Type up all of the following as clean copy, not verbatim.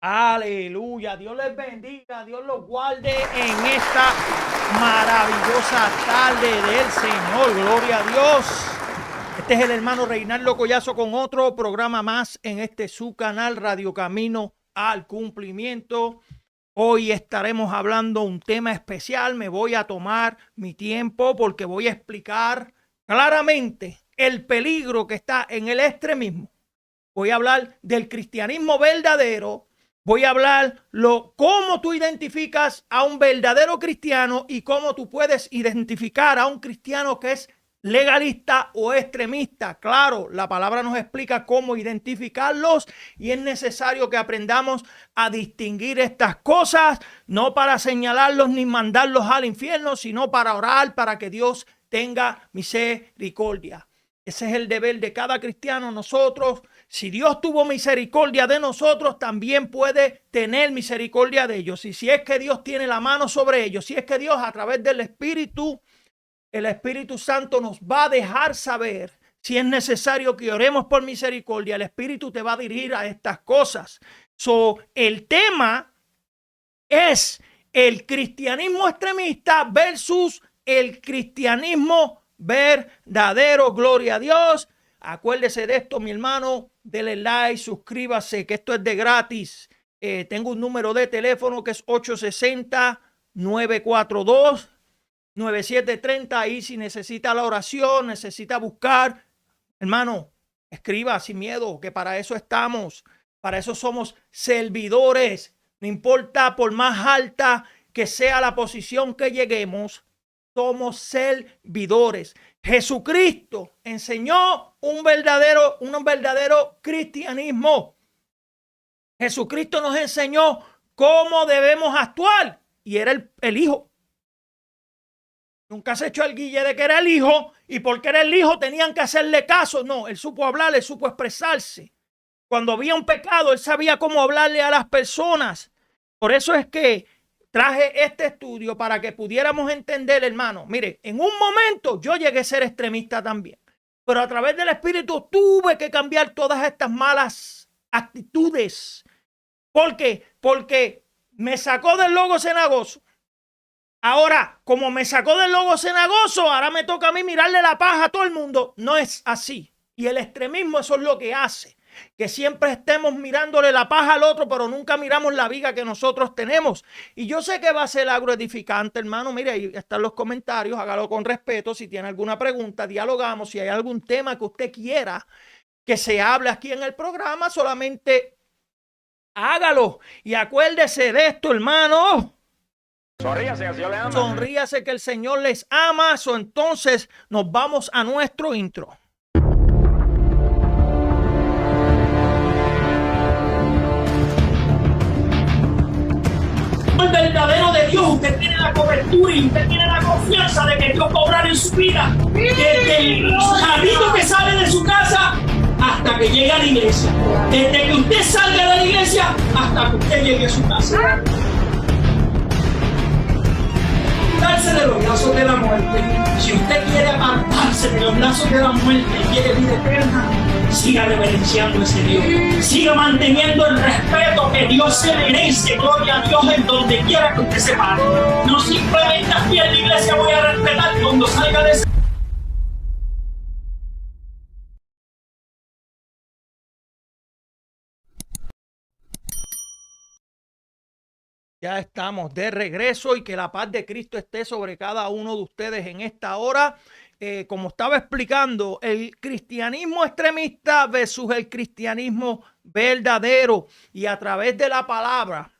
Aleluya, Dios les bendiga, Dios los guarde en esta maravillosa tarde del Señor. Gloria a Dios. Este es el hermano Reinaldo Collazo con otro programa más en este su canal Radio Camino al Cumplimiento. Hoy estaremos hablando un tema especial. Me voy a tomar mi tiempo porque voy a explicar claramente el peligro que está en el extremismo. Voy a hablar del cristianismo verdadero. Voy a hablar cómo tú identificas a un verdadero cristiano y cómo tú puedes identificar a un cristiano que es legalista o extremista. Claro, la palabra nos explica cómo identificarlos y es necesario que aprendamos a distinguir estas cosas, no para señalarlos ni mandarlos al infierno, sino para orar para que Dios tenga misericordia. Ese es el deber de cada cristiano. Nosotros, si Dios tuvo misericordia de nosotros, también puede tener misericordia de ellos. Y si es que Dios tiene la mano sobre ellos, si es que Dios a través del Espíritu, el Espíritu Santo nos va a dejar saber si es necesario que oremos por misericordia, el Espíritu te va a dirigir a estas cosas. El tema es el cristianismo extremista versus el cristianismo verdadero. Gloria a Dios. Acuérdese de esto, mi hermano. Dele like, suscríbase, que esto es de gratis. Tengo un número de teléfono que es 860-942-9730. Ahí si necesita la oración, necesita buscar, hermano, escriba sin miedo, que para eso estamos. Para eso somos servidores. No importa por más alta que sea la posición que lleguemos, somos servidores. Jesucristo enseñó un verdadero cristianismo. Jesucristo nos enseñó cómo debemos actuar y era el Hijo. Nunca se echó el guille de que era el Hijo y porque era el Hijo tenían que hacerle caso. No, él supo hablar, él supo expresarse. Cuando había un pecado, él sabía cómo hablarle a las personas. Por eso es que traje este estudio para que pudiéramos entender, hermano. Mire, en un momento yo llegué a ser extremista también, pero a través del Espíritu tuve que cambiar todas estas malas actitudes. ¿Por qué? Porque me sacó del logo cenagoso. Ahora, como me sacó del logo cenagoso, ahora me toca a mí mirarle la paja a todo el mundo. No es así. Y el extremismo eso es lo que hace. Que siempre estemos mirándole la paja al otro, pero nunca miramos la viga que nosotros tenemos. Y yo sé que va a ser agroedificante, hermano. Mire, ahí están los comentarios, hágalo con respeto. Si tiene alguna pregunta, dialogamos. Si hay algún tema que usted quiera que se hable aquí en el programa, solamente hágalo. Y acuérdese de esto, hermano. Sonríase, que el Señor le ama. Sonríase, que el Señor les ama. Entonces nos vamos a nuestro intro. El verdadero de Dios, usted tiene la cobertura y usted tiene la confianza de que Dios va a obrar en su vida desde el jardín que sale de su casa hasta que llegue a la iglesia, desde que usted salga de la iglesia hasta que usted llegue a su casa. Darse de los brazos de la muerte. Si usted quiere apartarse de los brazos de la muerte y quiere vida eterna, siga reverenciando a ese Dios. Siga manteniendo el respeto que Dios se merece. Gloria a Dios en donde quiera que usted se pare. No simplemente aquí en la iglesia voy a respetar cuando salga de ese. Ya estamos de regreso y que la paz de Cristo esté sobre cada uno de ustedes en esta hora. Como estaba explicando, el cristianismo extremista versus el cristianismo verdadero. Y a través de la palabra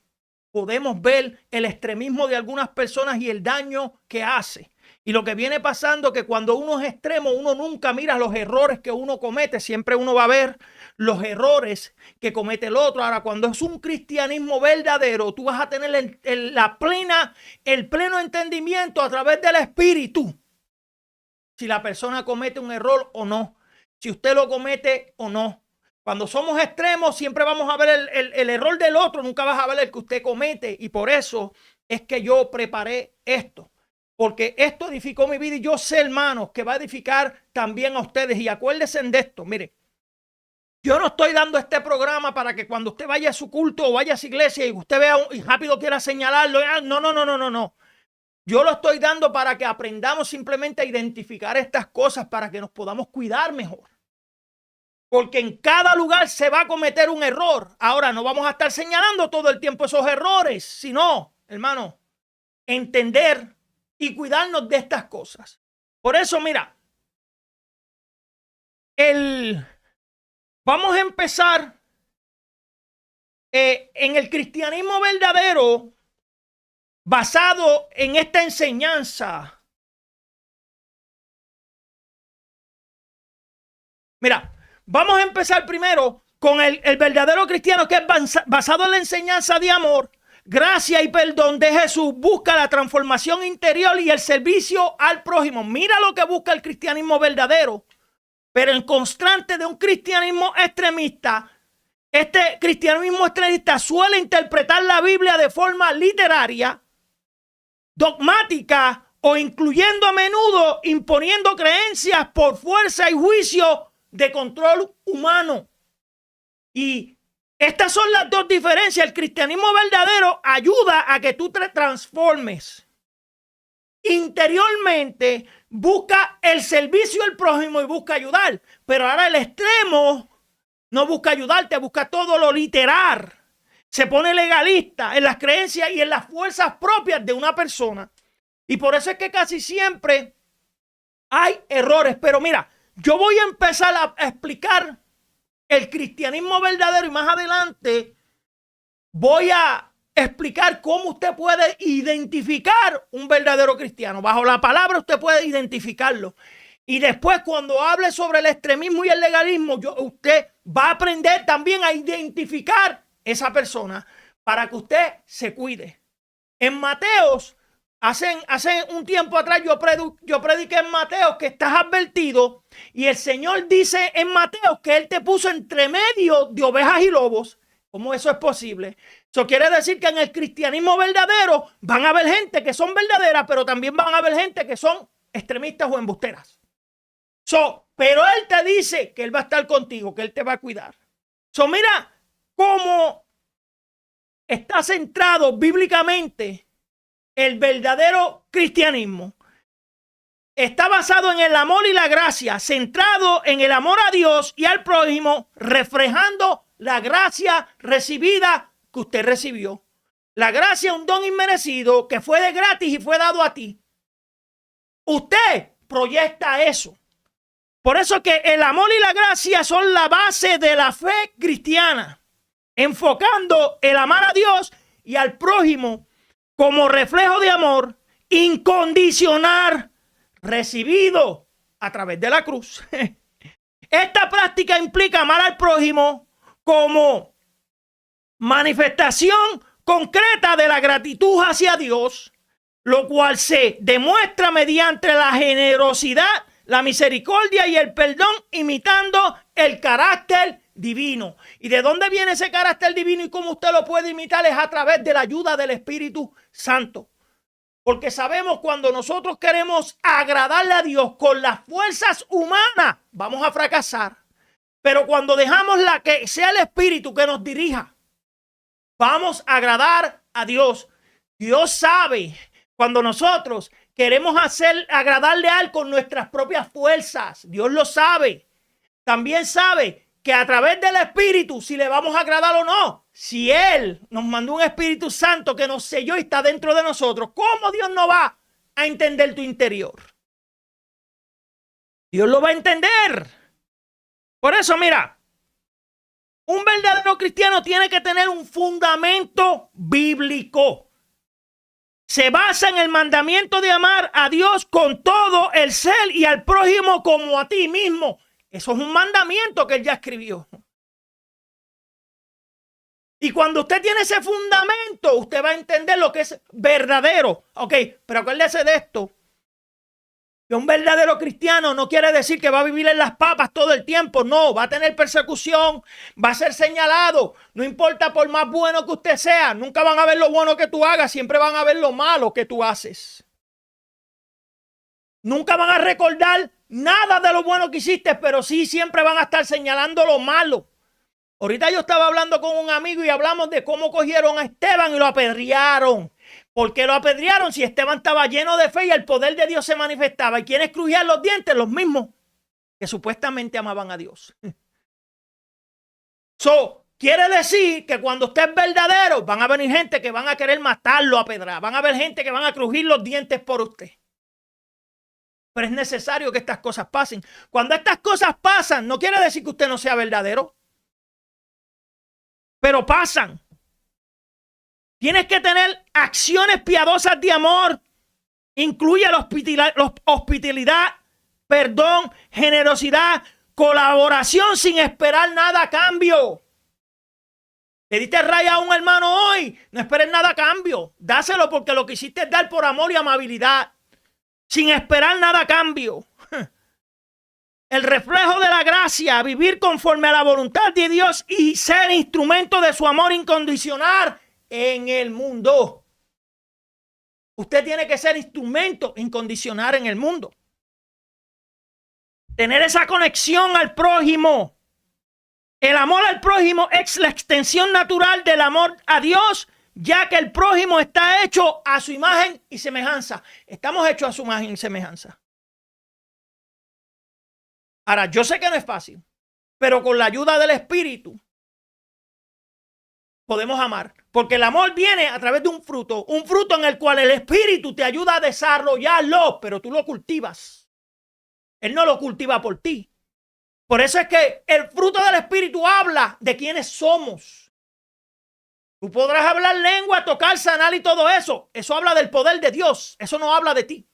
podemos ver el extremismo de algunas personas y el daño que hace. Y lo que viene pasando que cuando uno es extremo, uno nunca mira los errores que uno comete. Siempre uno va a ver los errores que comete el otro. Ahora, cuando es un cristianismo verdadero, tú vas a tener el pleno entendimiento a través del Espíritu. Si la persona comete un error o no. Si usted lo comete o no. Cuando somos extremos, siempre vamos a ver el error del otro. Nunca vas a ver el que usted comete. Y por eso es que yo preparé esto. Porque esto edificó mi vida y yo sé, hermanos, que va a edificar también a ustedes. Y acuérdense de esto, mire, Yo no estoy dando este programa para que cuando usted vaya a su culto o vaya a su iglesia y usted vea y rápido quiera señalarlo. No. Yo lo estoy dando para que aprendamos simplemente a identificar estas cosas para que nos podamos cuidar mejor. Porque en cada lugar se va a cometer un error. Ahora, no vamos a estar señalando todo el tiempo esos errores, sino, hermano, entender y cuidarnos de estas cosas. Por eso, mira, vamos a empezar en el cristianismo verdadero, basado en esta enseñanza. Mira, vamos a empezar primero con el verdadero cristiano, que es basado en la enseñanza de amor, gracia y perdón de Jesús. Busca la transformación interior y el servicio al prójimo. Mira lo que busca el cristianismo verdadero. Pero en constante de un cristianismo extremista, este cristianismo extremista suele interpretar la Biblia de forma literaria, dogmática o incluyendo a menudo imponiendo creencias por fuerza y juicio de control humano. Y estas son las dos diferencias. El cristianismo verdadero ayuda a que tú te transformes interiormente, busca el servicio al prójimo y busca ayudar. Pero ahora el extremo no busca ayudarte, busca todo lo literal. Se pone legalista en las creencias y en las fuerzas propias de una persona. Y por eso es que casi siempre hay errores. Pero mira, yo voy a empezar a explicar el cristianismo verdadero y más adelante voy a explicar cómo usted puede identificar un verdadero cristiano. Bajo la palabra usted puede identificarlo. Y después, cuando hable sobre el extremismo y el legalismo, usted va a aprender también a identificar esa persona para que usted se cuide. En Mateos, hace un tiempo atrás yo prediqué en Mateos que estás advertido, y el Señor dice en Mateos que Él te puso entre medio de ovejas y lobos. ¿Cómo eso es posible? Eso quiere decir que en el cristianismo verdadero van a haber gente que son verdaderas, pero también van a haber gente que son extremistas o embusteras. Pero Él te dice que Él va a estar contigo, que Él te va a cuidar. Mira cómo está centrado bíblicamente el verdadero cristianismo. Está basado en el amor y la gracia, centrado en el amor a Dios y al prójimo, reflejando la gracia recibida que usted recibió. La gracia es un don inmerecido que fue de gratis y fue dado a ti. Usted proyecta eso. Por eso que el amor y la gracia son la base de la fe cristiana, enfocando el amar a Dios y al prójimo como reflejo de amor incondicional recibido a través de la cruz. Esta práctica implica amar al prójimo como manifestación concreta de la gratitud hacia Dios, lo cual se demuestra mediante la generosidad, la misericordia y el perdón, imitando el carácter divino. ¿Y de dónde viene ese carácter divino y cómo usted lo puede imitar? Es a través de la ayuda del Espíritu Santo. Porque sabemos, cuando nosotros queremos agradarle a Dios con las fuerzas humanas, vamos a fracasar. Pero cuando dejamos que sea el Espíritu que nos dirija, vamos a agradar a Dios. Dios sabe cuando nosotros queremos agradarle a Él con nuestras propias fuerzas. Dios lo sabe. También sabe que a través del Espíritu, si le vamos a agradar o no. Si Él nos mandó un Espíritu Santo que nos selló y está dentro de nosotros, ¿cómo Dios no va a entender tu interior? Dios lo va a entender. Por eso, mira, un verdadero cristiano tiene que tener un fundamento bíblico. Se basa en el mandamiento de amar a Dios con todo el ser y al prójimo como a ti mismo. Eso es un mandamiento que Él ya escribió. Y cuando usted tiene ese fundamento, usted va a entender lo que es verdadero. Ok, pero acuérdese de esto. Que un verdadero cristiano no quiere decir que va a vivir en las papas todo el tiempo. No, va a tener persecución, va a ser señalado. No importa por más bueno que usted sea. Nunca van a ver lo bueno que tú hagas, siempre van a ver lo malo que tú haces. Nunca van a recordar nada de lo bueno que hiciste, pero sí siempre van a estar señalando lo malo. Ahorita yo estaba hablando con un amigo y hablamos de cómo cogieron a Esteban y lo apedrearon. ¿Por qué lo apedrearon si Esteban estaba lleno de fe y el poder de Dios se manifestaba? ¿Y quiénes crujían los dientes? Los mismos que supuestamente amaban a Dios. Quiere decir que cuando usted es verdadero, van a venir gente que van a querer matarlo a pedrar. Van a haber gente que van a crujir los dientes por usted. Pero es necesario que estas cosas pasen. Cuando estas cosas pasan, no quiere decir que usted no sea verdadero. Pero pasan. Tienes que tener acciones piadosas de amor. Incluye la hospitalidad, perdón, generosidad, colaboración sin esperar nada a cambio. Le diste raya a un hermano hoy, no esperes nada a cambio. Dáselo porque lo que hiciste es dar por amor y amabilidad, sin esperar nada a cambio. El reflejo de la gracia, vivir conforme a la voluntad de Dios y ser instrumento de su amor incondicional en el mundo. Usted tiene que ser instrumento incondicional en el mundo. Tener esa conexión al prójimo. El amor al prójimo es la extensión natural del amor a Dios, ya que el prójimo está hecho a su imagen y semejanza. Estamos hechos a su imagen y semejanza. Ahora, yo sé que no es fácil, pero con la ayuda del Espíritu podemos amar. Porque el amor viene a través de un fruto en el cual el Espíritu te ayuda a desarrollarlo, pero tú lo cultivas. Él no lo cultiva por ti. Por eso es que el fruto del Espíritu habla de quiénes somos. Tú podrás hablar lengua, tocar, sanar y todo eso. Eso habla del poder de Dios. Eso no habla de ti.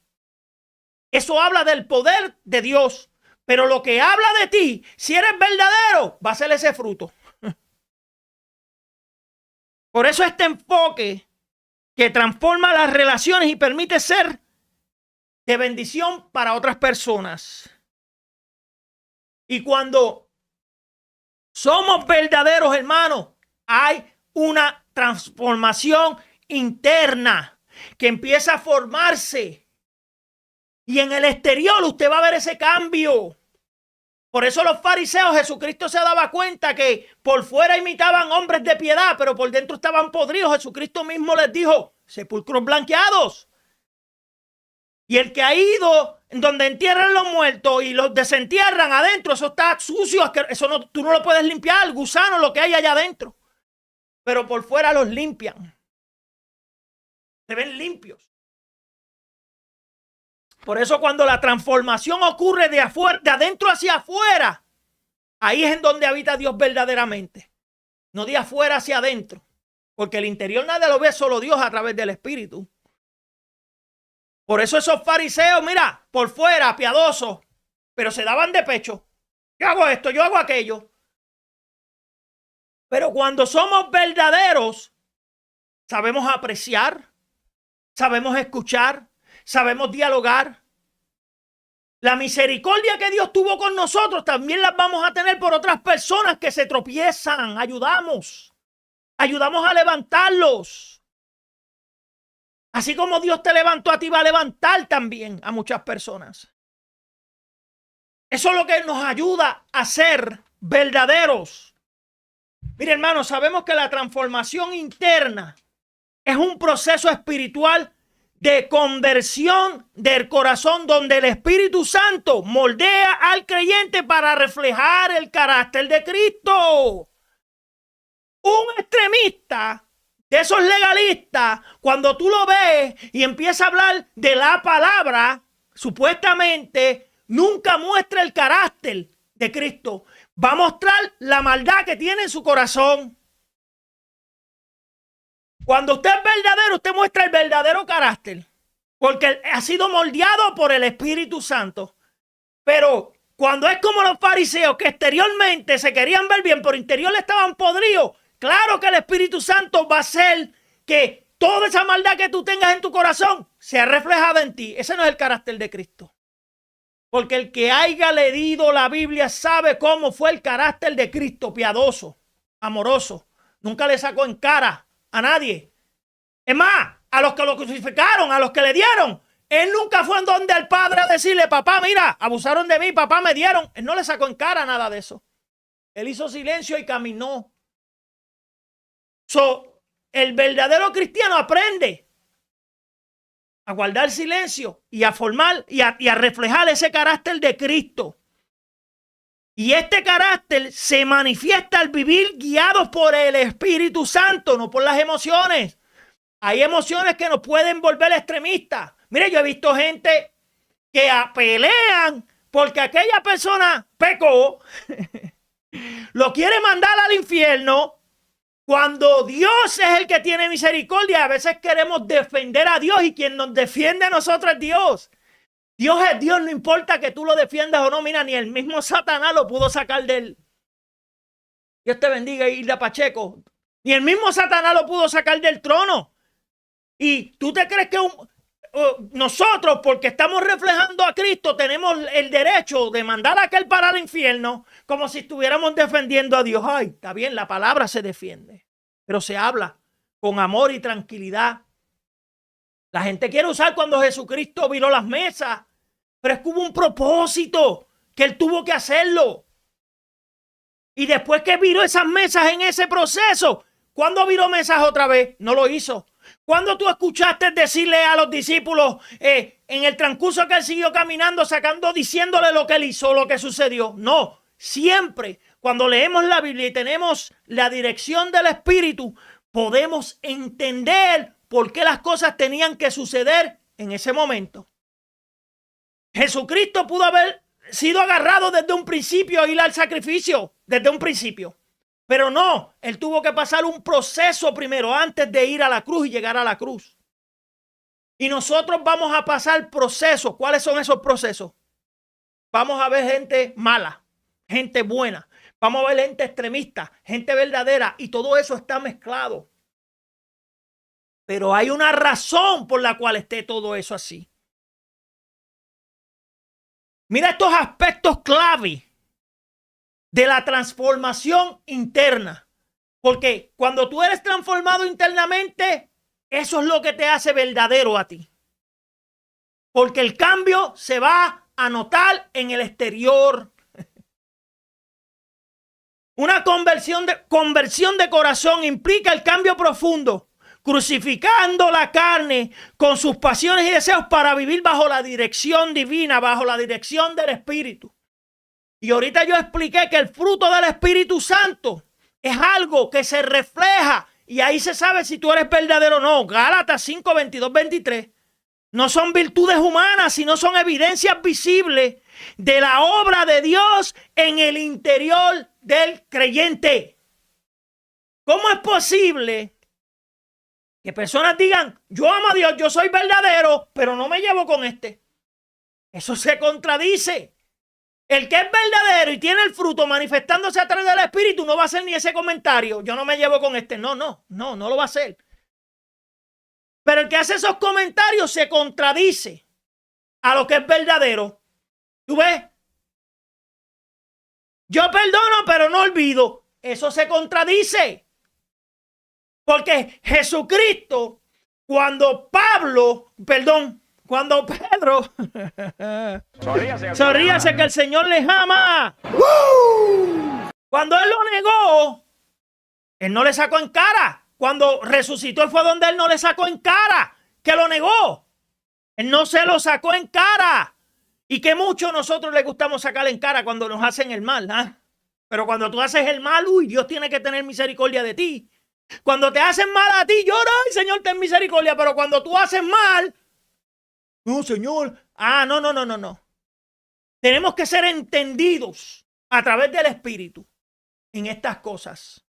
Eso habla del poder de Dios. Pero lo que habla de ti, si eres verdadero, va a ser ese fruto. Por eso este enfoque que transforma las relaciones y permite ser de bendición para otras personas. Y cuando somos verdaderos, hermanos, hay una transformación interna que empieza a formarse. Y en el exterior usted va a ver ese cambio. Por eso los fariseos, Jesucristo se daba cuenta que por fuera imitaban hombres de piedad, pero por dentro estaban podridos. Jesucristo mismo les dijo, sepulcros blanqueados. Y el que ha ido donde entierran los muertos y los desentierran adentro, eso está sucio, eso no, tú no lo puedes limpiar, el gusano, lo que hay allá adentro. Pero por fuera los limpian. Se ven limpios. Por eso cuando la transformación ocurre de adentro hacia afuera, ahí es en donde habita Dios verdaderamente. No de afuera hacia adentro. Porque el interior nadie lo ve, solo Dios a través del Espíritu. Por eso esos fariseos, mira, por fuera, piadosos, pero se daban de pecho. Yo hago esto, yo hago aquello. Pero cuando somos verdaderos, sabemos apreciar, sabemos escuchar, sabemos dialogar. La misericordia que Dios tuvo con nosotros también las vamos a tener por otras personas que se tropiezan. Ayudamos a levantarlos. Así como Dios te levantó a ti, va a levantar también a muchas personas. Eso es lo que nos ayuda a ser verdaderos. Mire, hermanos, sabemos que la transformación interna es un proceso espiritual de conversión del corazón donde el Espíritu Santo moldea al creyente para reflejar el carácter de Cristo. Un extremista de esos legalistas, cuando tú lo ves y empieza a hablar de la palabra, supuestamente nunca muestra el carácter de Cristo. Va a mostrar la maldad que tiene en su corazón. Cuando usted es verdadero, usted muestra el verdadero carácter, porque ha sido moldeado por el Espíritu Santo. Pero cuando es como los fariseos, que exteriormente se querían ver bien, por interior estaban podridos, claro que el Espíritu Santo va a hacer que toda esa maldad que tú tengas en tu corazón sea reflejada en ti. Ese no es el carácter de Cristo. Porque el que haya leído la Biblia sabe cómo fue el carácter de Cristo, piadoso, amoroso. Nunca le sacó en cara a nadie. Es más, a los que lo crucificaron, a los que le dieron, él nunca fue en donde al Padre a decirle, papá, mira, abusaron de mí, papá, me dieron. Él no le sacó en cara nada de eso. Él hizo silencio y caminó. El verdadero cristiano aprende a guardar silencio y a formar y a reflejar ese carácter de Cristo. Y este carácter se manifiesta al vivir guiados por el Espíritu Santo, no por las emociones. Hay emociones que nos pueden volver extremistas. Mire, yo he visto gente que pelean porque aquella persona pecó, lo quiere mandar al infierno, cuando Dios es el que tiene misericordia. A veces queremos defender a Dios y quien nos defiende a nosotros es Dios. Dios es Dios, no importa que tú lo defiendas o no. Mira, ni el mismo Satanás lo pudo sacar del... Dios te bendiga, Hilda Pacheco. Ni el mismo Satanás lo pudo sacar del trono. Y tú te crees que nosotros, porque estamos reflejando a Cristo, tenemos el derecho de mandar a aquel para el infierno como si estuviéramos defendiendo a Dios. Ay, está bien, la palabra se defiende, pero se habla con amor y tranquilidad. La gente quiere usar cuando Jesucristo viró las mesas, pero es que hubo un propósito que él tuvo que hacerlo. Y después que viró esas mesas en ese proceso, ¿cuándo viró mesas otra vez? No lo hizo. ¿Cuándo tú escuchaste decirle a los discípulos en el transcurso que él siguió caminando, diciéndole lo que él hizo, lo que sucedió? No, siempre cuando leemos la Biblia y tenemos la dirección del Espíritu, podemos entender por qué las cosas tenían que suceder en ese momento. Jesucristo pudo haber sido agarrado desde un principio a ir al sacrificio, desde un principio. Pero no, él tuvo que pasar un proceso primero antes de ir a la cruz y llegar a la cruz. Y nosotros vamos a pasar procesos. ¿Cuáles son esos procesos? Vamos a ver gente mala, gente buena. Vamos a ver gente extremista, gente verdadera. Y todo eso está mezclado. Pero hay una razón por la cual esté todo eso así. Mira estos aspectos clave de la transformación interna. Porque cuando tú eres transformado internamente, eso es lo que te hace verdadero a ti. Porque el cambio se va a notar en el exterior. Una conversión de corazón implica el cambio profundo, crucificando la carne con sus pasiones y deseos para vivir bajo la dirección divina, bajo la dirección del Espíritu. Y ahorita yo expliqué que el fruto del Espíritu Santo es algo que se refleja y ahí se sabe si tú eres verdadero o no. Gálatas 5, 22, 23. No son virtudes humanas, sino son evidencias visibles de la obra de Dios en el interior del creyente. ¿Cómo es posible que personas digan, yo amo a Dios, yo soy verdadero, pero no me llevo con este? Eso se contradice. El que es verdadero y tiene el fruto manifestándose a través del Espíritu no va a hacer ni ese comentario. Yo no me llevo con este. No lo va a hacer. Pero el que hace esos comentarios se contradice a lo que es verdadero. ¿Tú ves? Yo perdono, pero no olvido. Eso se contradice. Porque Jesucristo, cuando Pedro, sonríase que el Señor les ama. Cuando él lo negó, él no le sacó en cara. Cuando resucitó fue donde él no le sacó en cara que lo negó. Él no se lo sacó en cara. Y que mucho nosotros le gustamos sacar en cara cuando nos hacen el mal, ¿eh? Pero cuando tú haces el mal, Dios tiene que tener misericordia de ti. Cuando te hacen mal a ti, llora, ay, Señor, ten misericordia. Pero cuando tú haces mal, no, Señor. No. Tenemos que ser entendidos a través del Espíritu en estas cosas.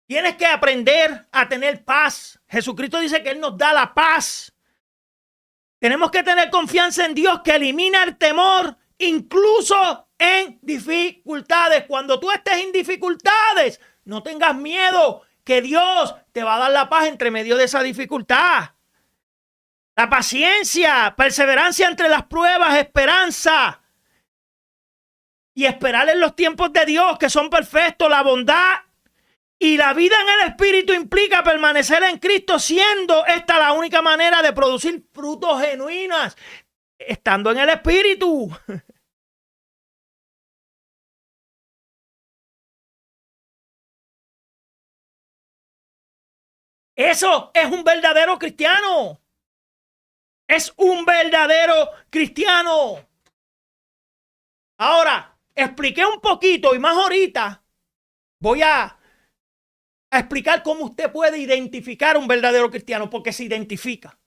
Tienes que aprender a tener paz. Jesucristo dice que Él nos da la paz. Tenemos que tener confianza en Dios que elimina el temor incluso en dificultades. Cuando tú estés en dificultades, no tengas miedo que Dios te va a dar la paz entre medio de esa dificultad. La paciencia, perseverancia entre las pruebas, esperanza. Y esperar en los tiempos de Dios que son perfectos, la bondad y la vida en el Espíritu implica permanecer en Cristo, siendo esta la única manera de producir frutos genuinos, estando en el Espíritu. Eso es un verdadero cristiano. Es un verdadero cristiano. Ahora, expliqué un poquito y más ahorita voy a explicar cómo usted puede identificar un verdadero cristiano, porque se identifica.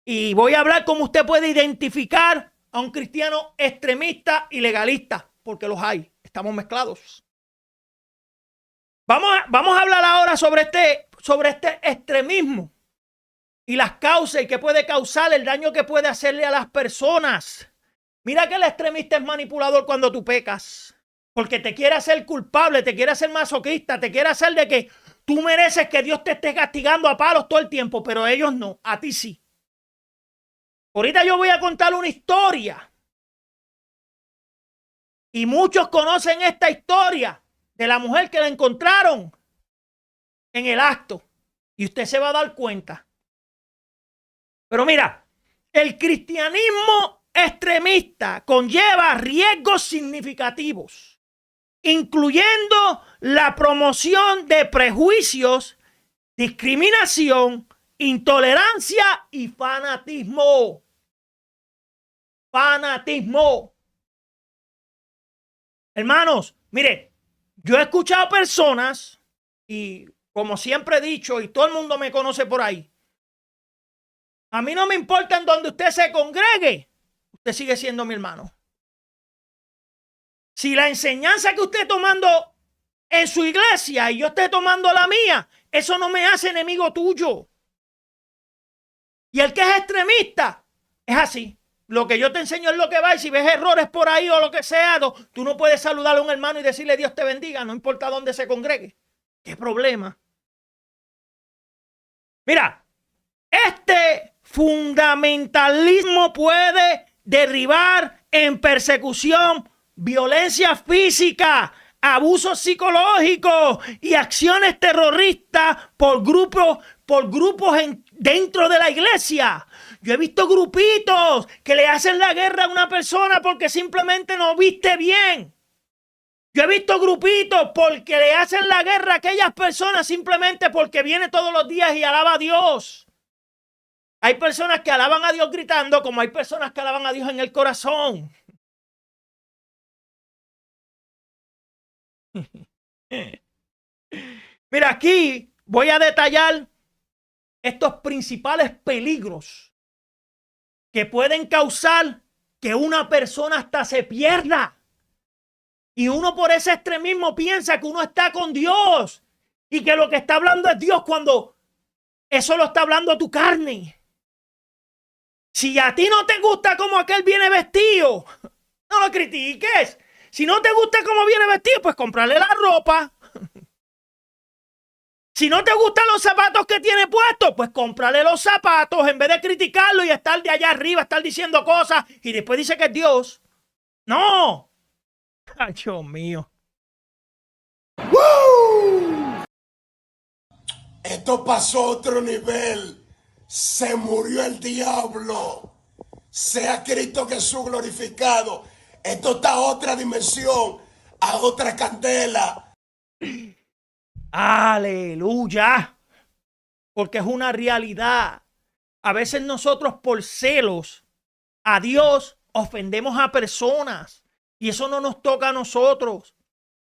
Y voy a hablar cómo usted puede identificar a un cristiano extremista y legalista, porque los hay, estamos mezclados. Vamos a hablar ahora sobre este extremismo y las causas y qué puede causar, el daño que puede hacerle a las personas. Mira que el extremista es manipulador cuando tú pecas, porque te quiere hacer culpable, te quiere hacer masoquista, te quiere hacer de que tú mereces que Dios te esté castigando a palos todo el tiempo, pero ellos no, a ti sí. Ahorita yo voy a contar una historia y muchos conocen esta historia de la mujer que la encontraron en el acto y usted se va a dar cuenta. Pero mira, el cristianismo extremista conlleva riesgos significativos, incluyendo la promoción de prejuicios, discriminación, intolerancia y fanatismo. Fanatismo. Hermanos, mire, yo he escuchado personas y como siempre he dicho y todo el mundo me conoce por ahí, a mí no me importa en donde usted se congregue, usted sigue siendo mi hermano. Si la enseñanza que usted tomando en su iglesia y yo esté tomando la mía, eso no me hace enemigo tuyo. Y el que es extremista es así. Lo que yo te enseño es lo que va, y si ves errores por ahí o lo que sea, tú no puedes saludar a un hermano y decirle Dios te bendiga, no importa dónde se congregue. ¿Qué problema? Mira, este fundamentalismo puede derivar en persecución, violencia física, abusos psicológicos y acciones terroristas por grupos dentro de la iglesia. Yo he visto grupitos que le hacen la guerra a una persona porque simplemente no viste bien. Yo he visto grupitos porque le hacen la guerra a aquellas personas simplemente porque viene todos los días y alaba a Dios. Hay personas que alaban a Dios gritando, como hay personas que alaban a Dios en el corazón. Mira, aquí voy a detallar estos principales peligros que pueden causar que una persona hasta se pierda. Y uno por ese extremismo piensa que uno está con Dios y que lo que está hablando es Dios cuando eso lo está hablando tu carne. Si a ti no te gusta cómo aquel viene vestido, no lo critiques. Si no te gusta cómo viene vestido, pues comprarle la ropa. Si no te gustan los zapatos que tiene puestos, pues cómprale los zapatos en vez de criticarlo y estar de allá arriba, estar diciendo cosas y después dice que es Dios. No. Ay, Dios mío. ¡Woo! Esto pasó a otro nivel. Se murió el diablo. Sea Cristo Jesús glorificado. Esto está a otra dimensión, a otra candela. Aleluya. Porque es una realidad. A veces nosotros por celos a Dios ofendemos a personas y eso no nos toca a nosotros.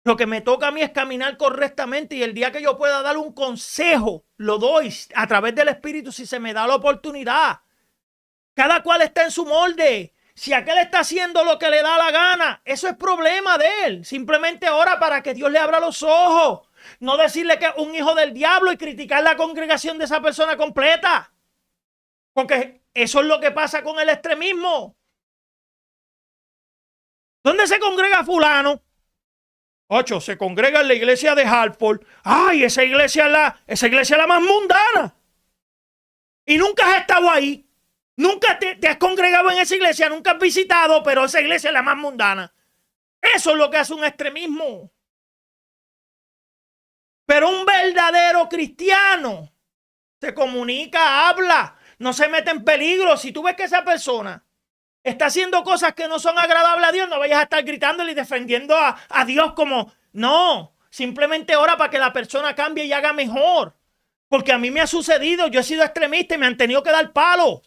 Lo que me toca a mí es caminar correctamente y el día que yo pueda dar un consejo, lo doy a través del Espíritu si se me da la oportunidad. Cada cual está en su molde. Si aquel está haciendo lo que le da la gana, eso es problema de él. Simplemente ora para que Dios le abra los ojos. No decirle que es un hijo del diablo y criticar la congregación de esa persona completa. Porque eso es lo que pasa con el extremismo. ¿Dónde se congrega fulano? 8, se congrega en la iglesia de Hartford. ¡Ay, esa iglesia es la más mundana! Y nunca has estado ahí. Nunca te has congregado en esa iglesia, nunca has visitado, pero esa iglesia es la más mundana. Eso es lo que hace un extremismo. Pero un verdadero cristiano se comunica, habla, no se mete en peligro. Si tú ves que esa persona está haciendo cosas que no son agradables a Dios, no vayas a estar gritándole y defendiendo a Dios como, no. Simplemente ora para que la persona cambie y haga mejor. Porque a mí me ha sucedido, yo he sido extremista y me han tenido que dar palo.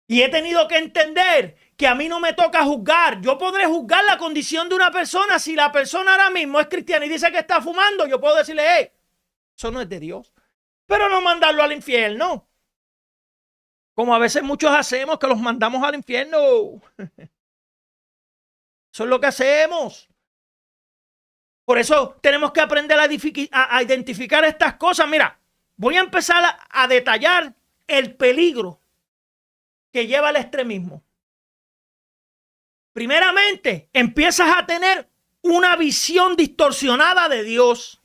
Y he tenido que entender que a mí no me toca juzgar. Yo podré juzgar la condición de una persona. Si la persona ahora mismo es cristiana y dice que está fumando, yo puedo decirle, hey, eso no es de Dios. Pero no mandarlo al infierno. Como a veces muchos hacemos, que los mandamos al infierno. Eso es lo que hacemos. Por eso tenemos que aprender a identificar estas cosas. Mira, voy a empezar a detallar el peligro que lleva al extremismo. Primeramente, empiezas a tener una visión distorsionada de Dios.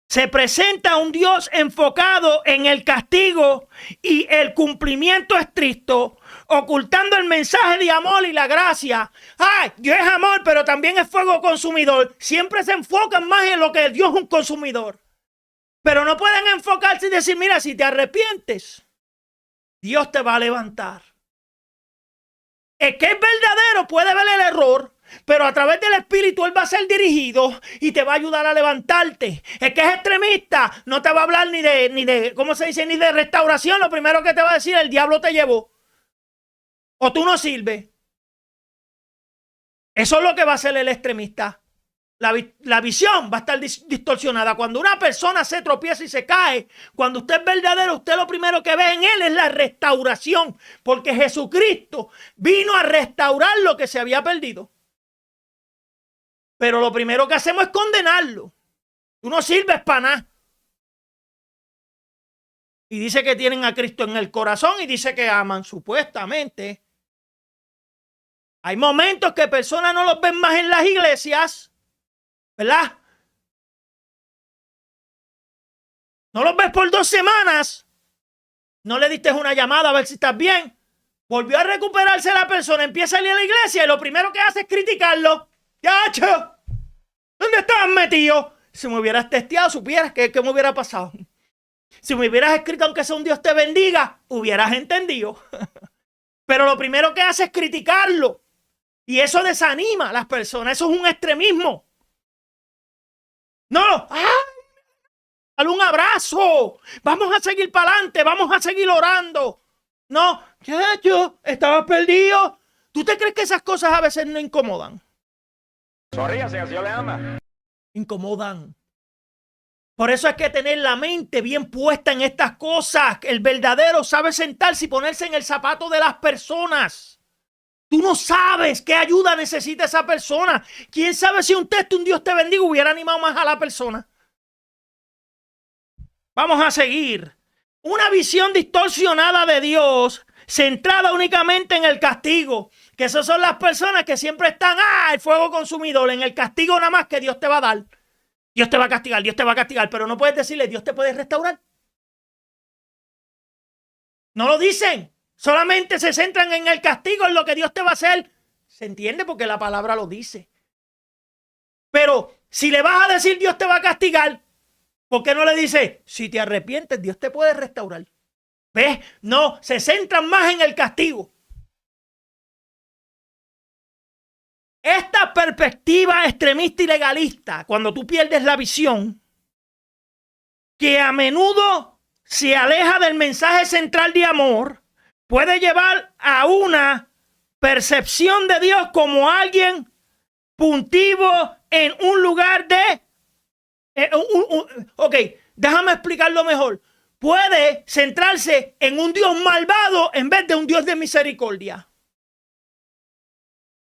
Se presenta un Dios enfocado en el castigo y el cumplimiento estricto, ocultando el mensaje de amor y la gracia. ¡Ay! Dios es amor, pero también es fuego consumidor. Siempre se enfocan más en lo que Dios es un consumidor. Pero no pueden enfocarse y decir, mira, si te arrepientes, Dios te va a levantar. El que es verdadero puede ver el error, pero a través del Espíritu Él va a ser dirigido y te va a ayudar a levantarte. El que es extremista no te va a hablar ni de ¿cómo se dice? Ni de restauración. Lo primero que te va a decir, el diablo te llevó. O tú no sirves. Eso es lo que va a hacer el extremista. La visión va a estar distorsionada. Cuando una persona se tropieza y se cae, cuando usted es verdadero, usted lo primero que ve en él es la restauración. Porque Jesucristo vino a restaurar lo que se había perdido. Pero lo primero que hacemos es condenarlo. Tú no sirves para nada. Y dice que tienen a Cristo en el corazón y dice que aman, supuestamente. Hay momentos que personas no los ven más en las iglesias, ¿verdad? No los ves por 2 semanas. No le diste una llamada a ver si estás bien. Volvió a recuperarse la persona, empieza a ir a la iglesia y lo primero que hace es criticarlo. ¡Yacho! ¿Dónde estabas metido? Si me hubieras testeado, supieras qué me hubiera pasado. Si me hubieras escrito, aunque sea un Dios te bendiga, hubieras entendido. Pero lo primero que hace es criticarlo. Y eso desanima a las personas. Eso es un extremismo. No. ¡Ay! Dale un abrazo. Vamos a seguir para adelante. Vamos a seguir orando. No. Yo estaba perdido. ¿Tú te crees que esas cosas a veces no incomodan? Sonríase, que Dios le ama. Incomodan. Por eso hay que tener la mente bien puesta en estas cosas. El verdadero sabe sentarse y ponerse en el zapato de las personas. Tú no sabes qué ayuda necesita esa persona. ¿Quién sabe si un texto, un Dios te bendiga, hubiera animado más a la persona? Vamos a seguir. Una visión distorsionada de Dios, centrada únicamente en el castigo. Que esas son las personas que siempre están, el fuego consumidor, en el castigo nada más que Dios te va a dar. Dios te va a castigar, pero no puedes decirle, Dios te puede restaurar. No lo dicen. Solamente se centran en el castigo, en lo que Dios te va a hacer. ¿Se entiende? Porque la palabra lo dice. Pero si le vas a decir Dios te va a castigar, ¿por qué no le dice, si te arrepientes, Dios te puede restaurar? ¿Ves? No, se centran más en el castigo. Esta perspectiva extremista y legalista, cuando tú pierdes la visión, que a menudo se aleja del mensaje central de amor, puede llevar a una percepción de Dios como alguien puntivo en un lugar de... Ok, déjame explicarlo mejor. Puede centrarse en un Dios malvado en vez de un Dios de misericordia.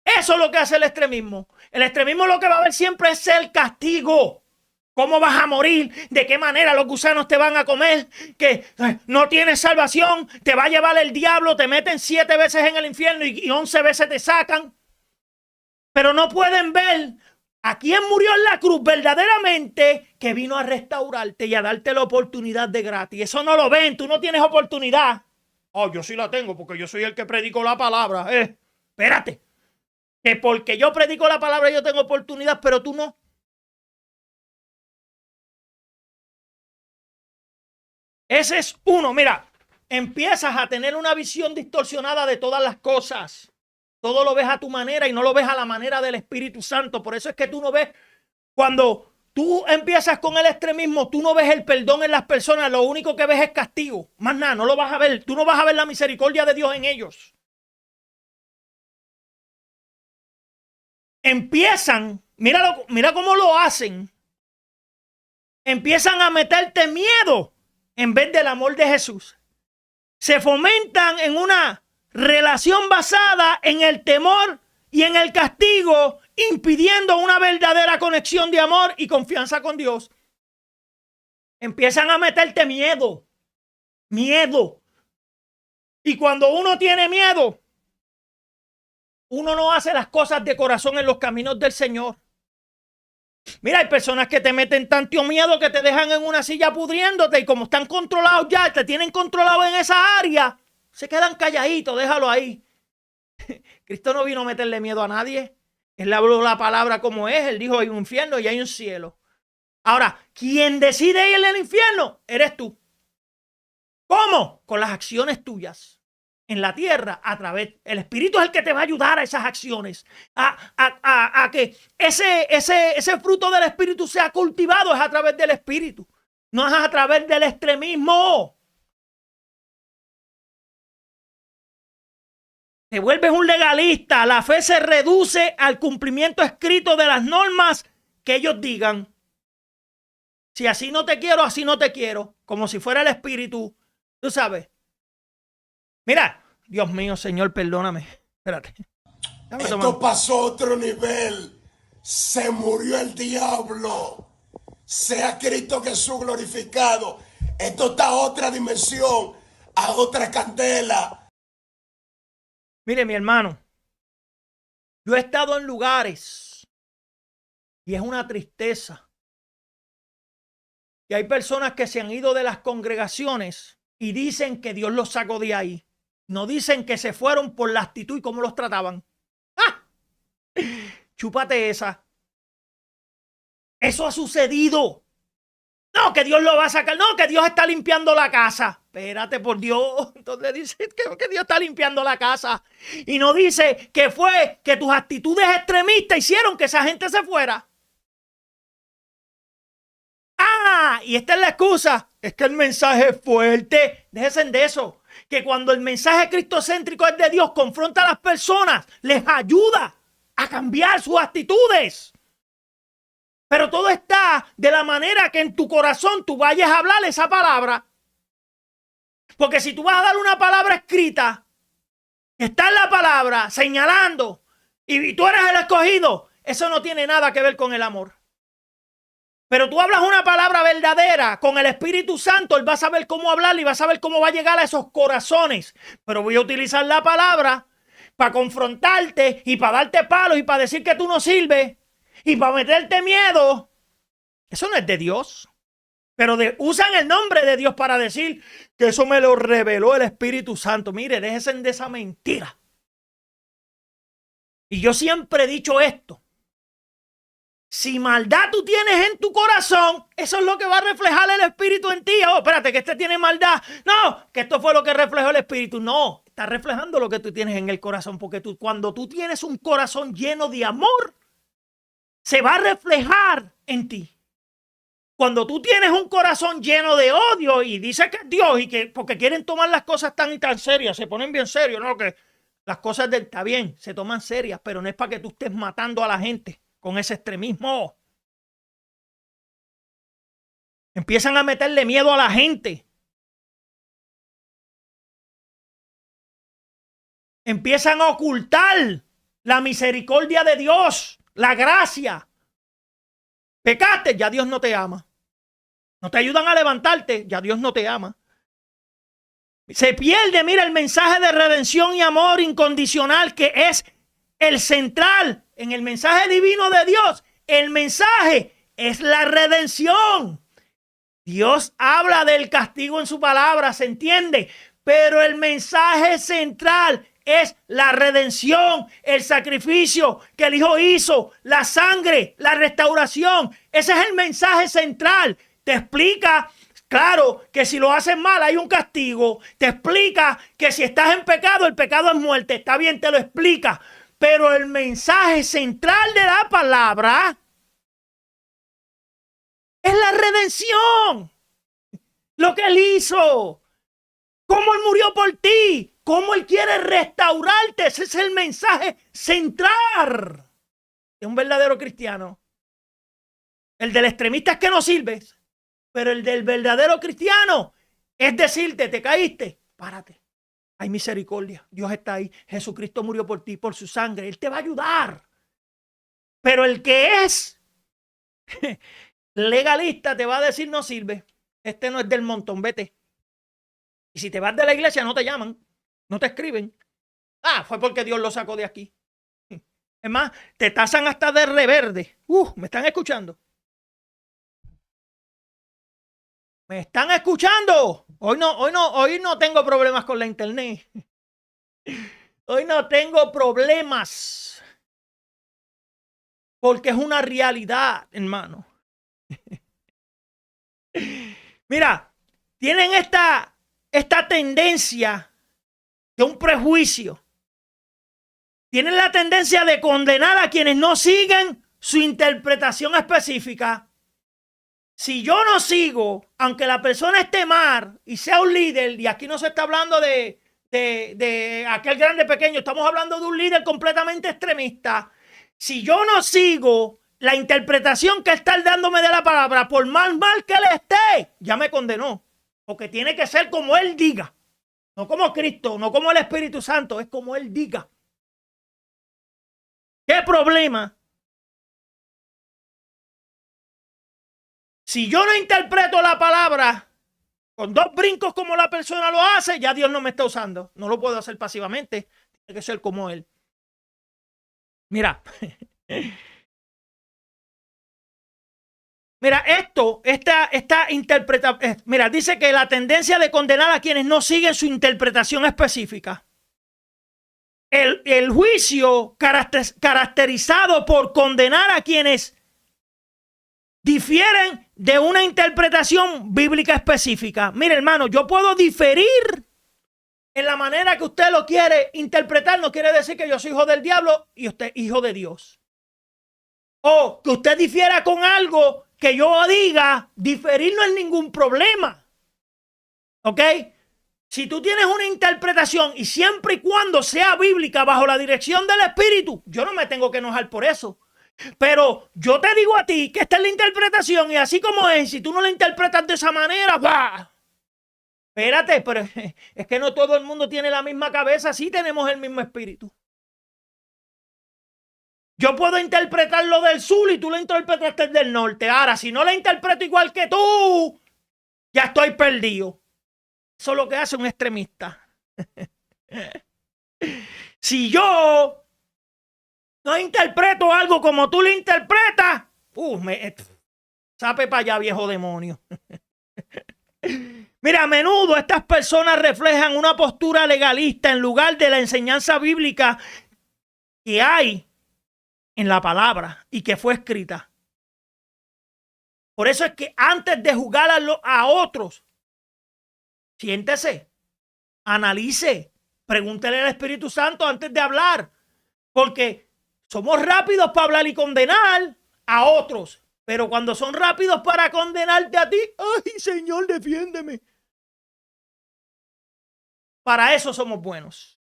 Eso es lo que hace el extremismo. El extremismo lo que va a ver siempre es el castigo. ¿Cómo vas a morir? ¿De qué manera los gusanos te van a comer? Que no tienes salvación, te va a llevar el diablo, te meten 7 veces en el infierno y 11 veces te sacan. Pero no pueden ver a quién murió en la cruz verdaderamente, que vino a restaurarte y a darte la oportunidad de gratis. Eso no lo ven, tú no tienes oportunidad. Yo sí la tengo porque yo soy el que predico la palabra. Espérate. Que porque yo predico la palabra yo tengo oportunidad, pero tú no. Ese es uno. Mira, empiezas a tener una visión distorsionada de todas las cosas. Todo lo ves a tu manera y no lo ves a la manera del Espíritu Santo. Por eso es que tú no ves cuando tú empiezas con el extremismo, tú no ves el perdón en las personas, lo único que ves es castigo. Más nada, no lo vas a ver. Tú no vas a ver la misericordia de Dios en ellos. Empiezan, mira cómo lo hacen. Empiezan a meterte miedo en vez del amor de Jesús. Se fomentan en una relación basada en el temor y en el castigo, impidiendo una verdadera conexión de amor y confianza con Dios. Empiezan a meterte miedo. Miedo. Y cuando uno tiene miedo, uno no hace las cosas de corazón en los caminos del Señor. Mira, hay personas que te meten tanto miedo que te dejan en una silla pudriéndote y como están controlados ya, te tienen controlado en esa área, se quedan calladitos, déjalo ahí. Cristo no vino a meterle miedo a nadie. Él habló la palabra como es. Él dijo hay un infierno y hay un cielo. Ahora, quien decide ir al infierno eres tú. ¿Cómo? Con las acciones tuyas en la tierra a través. El Espíritu es el que te va a ayudar a esas acciones. A que ese fruto del Espíritu sea cultivado es a través del Espíritu. No es a través del extremismo. Te vuelves un legalista. La fe se reduce al cumplimiento escrito de las normas que ellos digan. Si así no te quiero, así no te quiero. Como si fuera el Espíritu. Tú sabes. Mira. Dios mío, Señor, perdóname. Espérate. Esto pasó a otro nivel. Se murió el diablo. Sea Cristo Jesús glorificado. Esto está a otra dimensión. A otra candela. Mire, mi hermano, yo he estado en lugares y es una tristeza. Y hay personas que se han ido de las congregaciones y dicen que Dios los sacó de ahí. No dicen que se fueron por la actitud y cómo los trataban. ¡Ah! Chúpate esa. Eso ha sucedido. No, que Dios lo va a sacar. No, que Dios está limpiando la casa. Espérate, por Dios. Entonces dice que Dios está limpiando la casa. Y no dice que fue que tus actitudes extremistas hicieron que esa gente se fuera. Ah, y esta es la excusa. Es que el mensaje es fuerte. Déjense de eso. Que cuando el mensaje cristocéntrico es de Dios, confronta a las personas, les ayuda a cambiar sus actitudes. Pero todo está de la manera que en tu corazón tú vayas a hablar esa palabra. Porque si tú vas a dar una palabra escrita, está en la palabra señalando y tú eres el escogido, eso no tiene nada que ver con el amor. Pero tú hablas una palabra verdadera con el Espíritu Santo, Él va a saber cómo hablar y va a saber cómo va a llegar a esos corazones. Pero voy a utilizar la palabra para confrontarte y para darte palos y para decir que tú no sirves y para meterte miedo. Eso no es de Dios. Pero usan el nombre de Dios para decir que eso me lo reveló el Espíritu Santo. Mire, déjense de esa mentira. Y yo siempre he dicho esto. Si maldad tú tienes en tu corazón, eso es lo que va a reflejar el Espíritu en ti. Oh, espérate, que este tiene maldad. No, que esto fue lo que reflejó el Espíritu. No, está reflejando lo que tú tienes en el corazón. Porque cuando tú tienes un corazón lleno de amor, se va a reflejar en ti. Cuando tú tienes un corazón lleno de odio y dices que es Dios y que porque quieren tomar las cosas tan y tan serias, se ponen bien serios, ¿no? Que las cosas está bien, se toman serias, pero no es para que tú estés matando a la gente con ese extremismo. Empiezan a meterle miedo a la gente. Empiezan a ocultar la misericordia de Dios, la gracia. Pecaste, ya Dios no te ama. No te ayudan a levantarte, ya Dios no te ama. Se pierde, mira, el mensaje de redención y amor incondicional que es el central en el mensaje divino de Dios. El mensaje es la redención. Dios habla del castigo en su palabra, ¿se entiende? Pero el mensaje central es la redención, el sacrificio que el Hijo hizo, la sangre, la restauración. Ese es el mensaje central. Te explica, claro, que si lo haces mal hay un castigo. Te explica que si estás en pecado, el pecado es muerte. Está bien, te lo explica. Pero el mensaje central de la palabra Es la redención. Lo que Él hizo. Cómo Él murió por ti. Cómo Él quiere restaurarte. Ese es el mensaje central de un verdadero cristiano. El del extremista es que no sirves. Pero el del verdadero cristiano es decirte, te caíste, párate. Hay misericordia. Dios está ahí. Jesucristo murió por ti, por su sangre. Él te va a ayudar. Pero el que es legalista te va a decir no sirve. Este no es del montón, vete. Y si te vas de la iglesia no te llaman, no te escriben. Ah, fue porque Dios lo sacó de aquí. Es más, te tasan hasta de reverde. ¿Me están escuchando? ¿Me están escuchando? Hoy no tengo problemas con la internet. Hoy no tengo problemas. Porque es una realidad, hermano. Mira, tienen esta tendencia de un prejuicio. Tienen la tendencia de condenar a quienes no siguen su interpretación específica. Si yo no sigo, aunque la persona esté mal y sea un líder, y aquí no se está hablando de aquel grande pequeño, estamos hablando de un líder completamente extremista. Si yo no sigo la interpretación que está dándome de la palabra, por mal que él esté, ya me condenó. Porque tiene que ser como él diga. No como Cristo, no como el Espíritu Santo, es como él diga. ¿Qué problema? Si yo no interpreto la palabra con 2 brincos como la persona lo hace, ya Dios no me está usando. No lo puedo hacer pasivamente. Tiene que ser como él. Mira. Mira, esta interpretación. Mira, dice que la tendencia de condenar a quienes no siguen su interpretación específica. El juicio caracterizado por condenar a quienes difieren de una interpretación bíblica específica. Mire, hermano, yo puedo diferir en la manera que usted lo quiere interpretar. No quiere decir que yo soy hijo del diablo y usted hijo de Dios. O que usted difiera con algo que yo diga, diferir no es ningún problema. ¿Ok? Si tú tienes una interpretación y siempre y cuando sea bíblica bajo la dirección del Espíritu, yo no me tengo que enojar por eso. Pero yo te digo a ti que esta es la interpretación y así como es, si tú no la interpretas de esa manera, ¡bah! Espérate, pero es que no todo el mundo tiene la misma cabeza, sí tenemos el mismo espíritu. Yo puedo interpretar lo del sur y tú lo interpretaste del norte. Ahora, si no la interpreto igual que tú, ya estoy perdido. Eso es lo que hace un extremista. Si yo no interpreto algo como tú lo interpretas, sape para allá, viejo demonio. Mira, a menudo estas personas reflejan una postura legalista en lugar de la enseñanza bíblica que hay en la palabra y que fue escrita. Por eso es que antes de juzgar a otros, siéntese, analice, pregúntele al Espíritu Santo antes de hablar, porque somos rápidos para hablar y condenar a otros, pero cuando son rápidos para condenarte a ti, ¡ay, Señor, defiéndeme! Para eso somos buenos.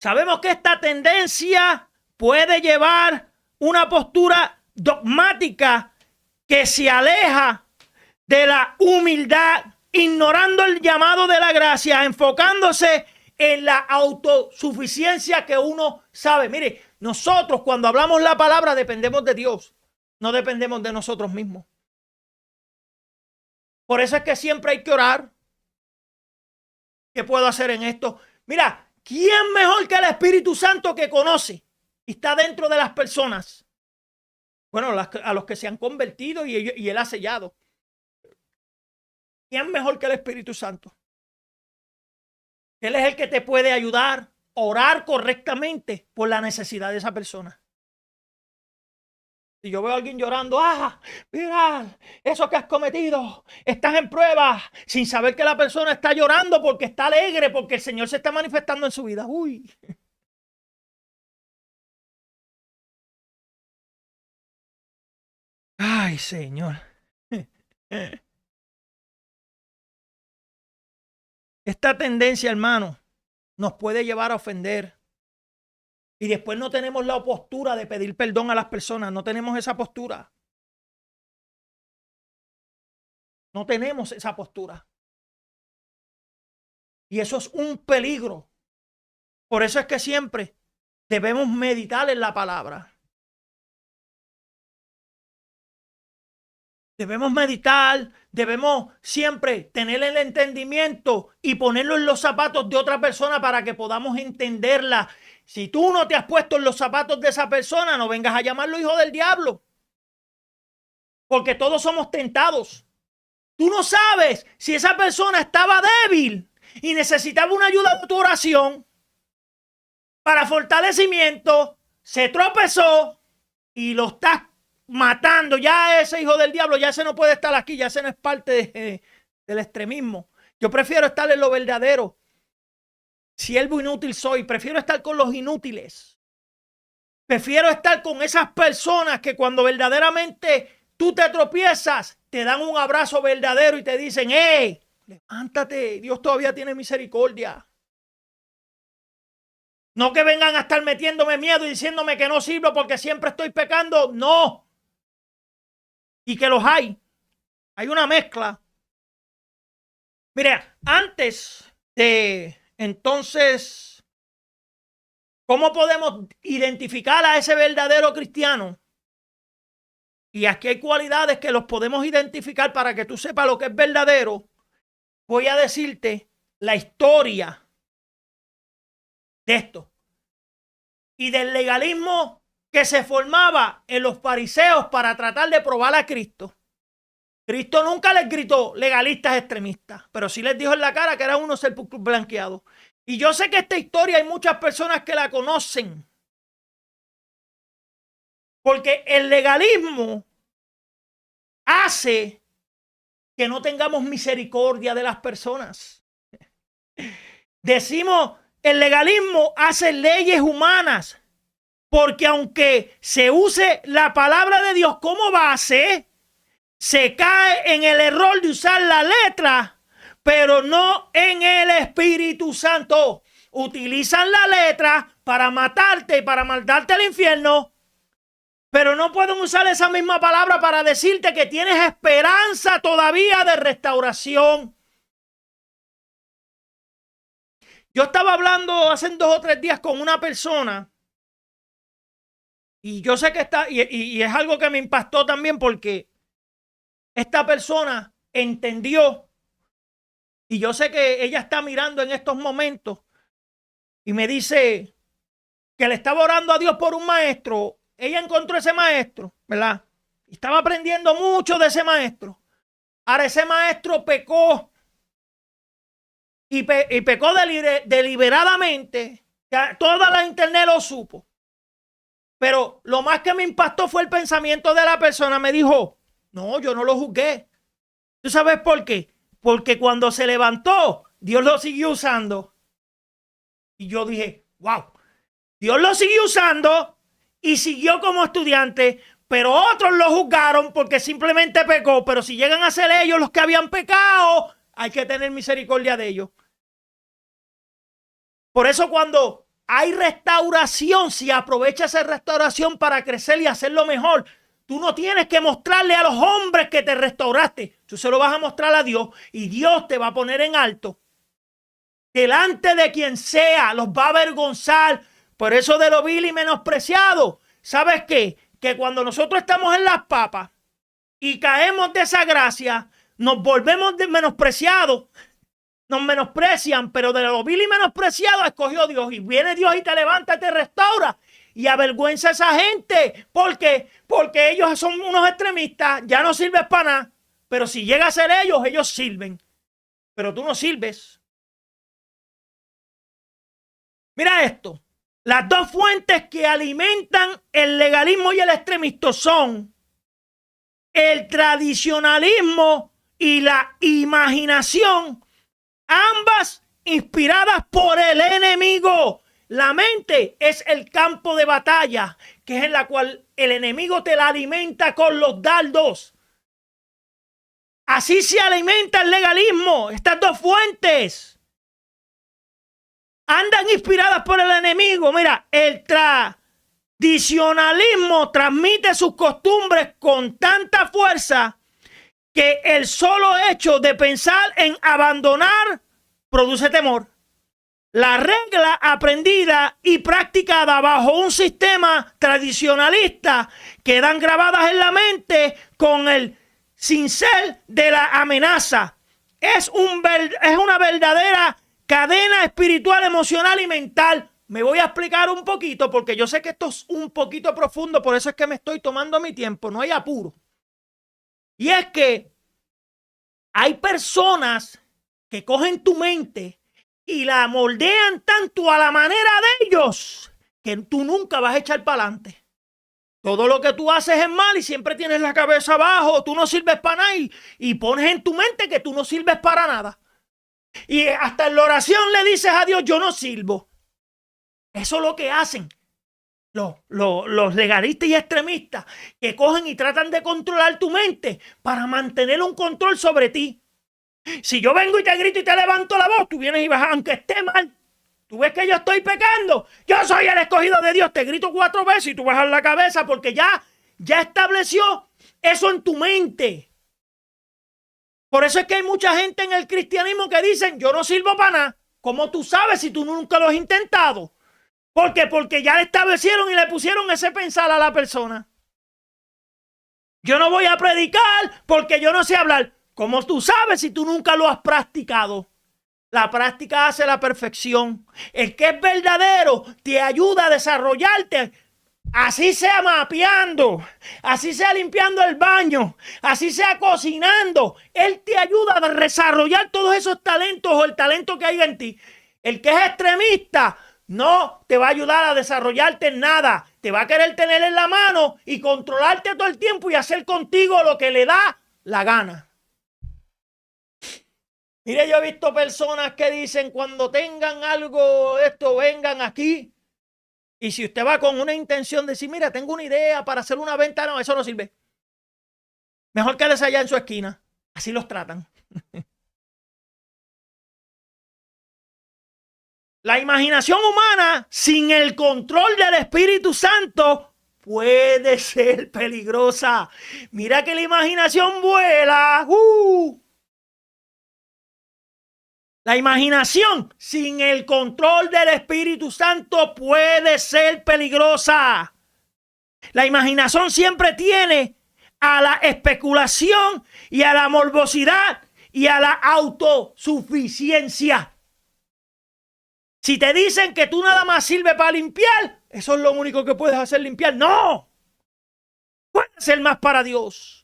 Sabemos que esta tendencia puede llevar una postura dogmática que se aleja de la humildad, ignorando el llamado de la gracia, enfocándose en la autosuficiencia que uno sabe. Mire, nosotros cuando hablamos la palabra dependemos de Dios, no dependemos de nosotros mismos. Por eso es que siempre hay que orar. ¿Qué puedo hacer en esto? Mira, ¿quién mejor que el Espíritu Santo que conoce y está dentro de las personas? Bueno, a los que se han convertido y Él ha sellado. ¿Quién mejor que el Espíritu Santo? Él es el que te puede ayudar a orar correctamente por la necesidad de esa persona. Si yo veo a alguien llorando, mira, eso que has cometido, estás en prueba, sin saber que la persona está llorando porque está alegre, porque el Señor se está manifestando en su vida. Uy. Ay, Señor. Esta tendencia, hermano, nos puede llevar a ofender. Y después no tenemos la postura de pedir perdón a las personas. No tenemos esa postura. No tenemos esa postura. Y eso es un peligro. Por eso es que siempre debemos meditar en la palabra. Debemos meditar, debemos siempre tener el entendimiento y ponerlo en los zapatos de otra persona para que podamos entenderla. Si tú no te has puesto en los zapatos de esa persona, no vengas a llamarlo hijo del diablo. Porque todos somos tentados. Tú no sabes si esa persona estaba débil y necesitaba una ayuda de tu oración para fortalecimiento, se tropezó y lo estás matando. Ya ese hijo del diablo, ya ese no puede estar aquí, ya ese no es parte del extremismo. Yo prefiero estar en lo verdadero. Siervo inútil soy, prefiero estar con los inútiles. Prefiero estar con esas personas que cuando verdaderamente tú te tropiezas, te dan un abrazo verdadero y te dicen, ¡hey! Levántate, Dios todavía tiene misericordia. No que vengan a estar metiéndome miedo y diciéndome que no sirvo porque siempre estoy pecando. No. Y que los hay. Hay una mezcla. Mira, antes de entonces, ¿cómo podemos identificar a ese verdadero cristiano? Y aquí hay cualidades que los podemos identificar para que tú sepas lo que es verdadero. Voy a decirte la historia de esto y del legalismo que se formaba en los fariseos para tratar de probar a Cristo. Cristo nunca les gritó legalistas extremistas, pero sí les dijo en la cara que eran unos sepulcros blanqueados. Y yo sé que esta historia hay muchas personas que la conocen, porque el legalismo hace que no tengamos misericordia de las personas. Decimos, el legalismo hace leyes humanas, porque aunque se use la palabra de Dios como base, se cae en el error de usar la letra, pero no en el Espíritu Santo. Utilizan la letra para matarte, para mandarte al infierno, pero no pueden usar esa misma palabra para decirte que tienes esperanza todavía de restauración. Yo estaba hablando hace 2 o 3 días con una persona y yo sé que está, y es algo que me impactó también porque esta persona entendió, y yo sé que ella está mirando en estos momentos y me dice que le estaba orando a Dios por un maestro. Ella encontró ese maestro, ¿verdad? Y estaba aprendiendo mucho de ese maestro. Ahora ese maestro pecó y pecó deliberadamente. Toda la internet lo supo. Pero lo más que me impactó fue el pensamiento de la persona. Me dijo, no, yo no lo juzgué. ¿Tú sabes por qué? Porque cuando se levantó, Dios lo siguió usando. Y yo dije, wow, Dios lo siguió usando y siguió como estudiante, pero otros lo juzgaron porque simplemente pecó. Pero si llegan a ser ellos los que habían pecado, hay que tener misericordia de ellos. Por eso cuando hay restauración, si aprovecha esa restauración para crecer y hacerlo mejor, tú no tienes que mostrarle a los hombres que te restauraste. Tú se lo vas a mostrar a Dios y Dios te va a poner en alto. Delante de quien sea, los va a avergonzar. Por eso de lo vil y menospreciado. ¿Sabes qué? Que cuando nosotros estamos en las papas y caemos de esa gracia, nos volvemos menospreciados. Nos menosprecian, pero de lo vil y menospreciado escogió Dios. Y viene Dios y te levanta y te restaura. Y avergüenza a esa gente. ¿Por qué? Porque ellos son unos extremistas. Ya no sirves para nada. Pero si llega a ser ellos, ellos sirven. Pero tú no sirves. Mira esto. Las dos fuentes que alimentan el legalismo y el extremismo son el tradicionalismo y la imaginación, ambas inspiradas por el enemigo. La mente es el campo de batalla, que es en la cual el enemigo te la alimenta con los dardos. Así se alimenta el legalismo. Estas dos fuentes andan inspiradas por el enemigo. Mira, el tradicionalismo transmite sus costumbres con tanta fuerza que el solo hecho de pensar en abandonar produce temor. La regla aprendida y practicada bajo un sistema tradicionalista quedan grabadas en la mente con el cincel de la amenaza. Es una verdadera cadena espiritual, emocional y mental. Me voy a explicar un poquito porque yo sé que esto es un poquito profundo, por eso es que me estoy tomando mi tiempo, no hay apuro. Y es que hay personas que cogen tu mente y la moldean tanto a la manera de ellos que tú nunca vas a echar para adelante. Todo lo que tú haces es mal y siempre tienes la cabeza abajo, tú no sirves para nada y pones en tu mente que tú no sirves para nada. Y hasta en la oración le dices a Dios, yo no sirvo. Eso es lo que hacen los legalistas y extremistas, que cogen y tratan de controlar tu mente para mantener un control sobre ti. Si yo vengo y te grito y te levanto la voz, tú vienes y vas, aunque esté mal, tú ves que yo estoy pecando, yo soy el escogido de Dios, te grito 4 veces y tú bajas la cabeza porque ya estableció eso en tu mente. Por eso es que hay mucha gente en el cristianismo que dicen, yo no sirvo para nada. ¿Cómo tú sabes si tú nunca lo has intentado? ¿Por qué? Porque ya le establecieron y le pusieron ese pensar a la persona. Yo no voy a predicar porque yo no sé hablar. ¿Cómo tú sabes si tú nunca lo has practicado? La práctica hace la perfección. El que es verdadero te ayuda a desarrollarte. Así sea mapeando, así sea limpiando el baño, así sea cocinando. Él te ayuda a desarrollar todos esos talentos o el talento que hay en ti. El que es extremista no te va a ayudar a desarrollarte en nada. Te va a querer tener en la mano y controlarte todo el tiempo y hacer contigo lo que le da la gana. Mire, yo he visto personas que dicen cuando tengan algo de esto, vengan aquí. Y si usted va con una intención de decir, mira, tengo una idea para hacer una venta, no, eso no sirve. Mejor quédese allá en su esquina. Así los tratan. La imaginación humana sin el control del Espíritu Santo puede ser peligrosa. Mira que la imaginación vuela. La imaginación sin el control del Espíritu Santo puede ser peligrosa. La imaginación siempre tiene a la especulación y a la morbosidad y a la autosuficiencia. Si te dicen que tú nada más sirves para limpiar, eso es lo único que puedes hacer, limpiar. ¡No! Puedes hacer más para Dios.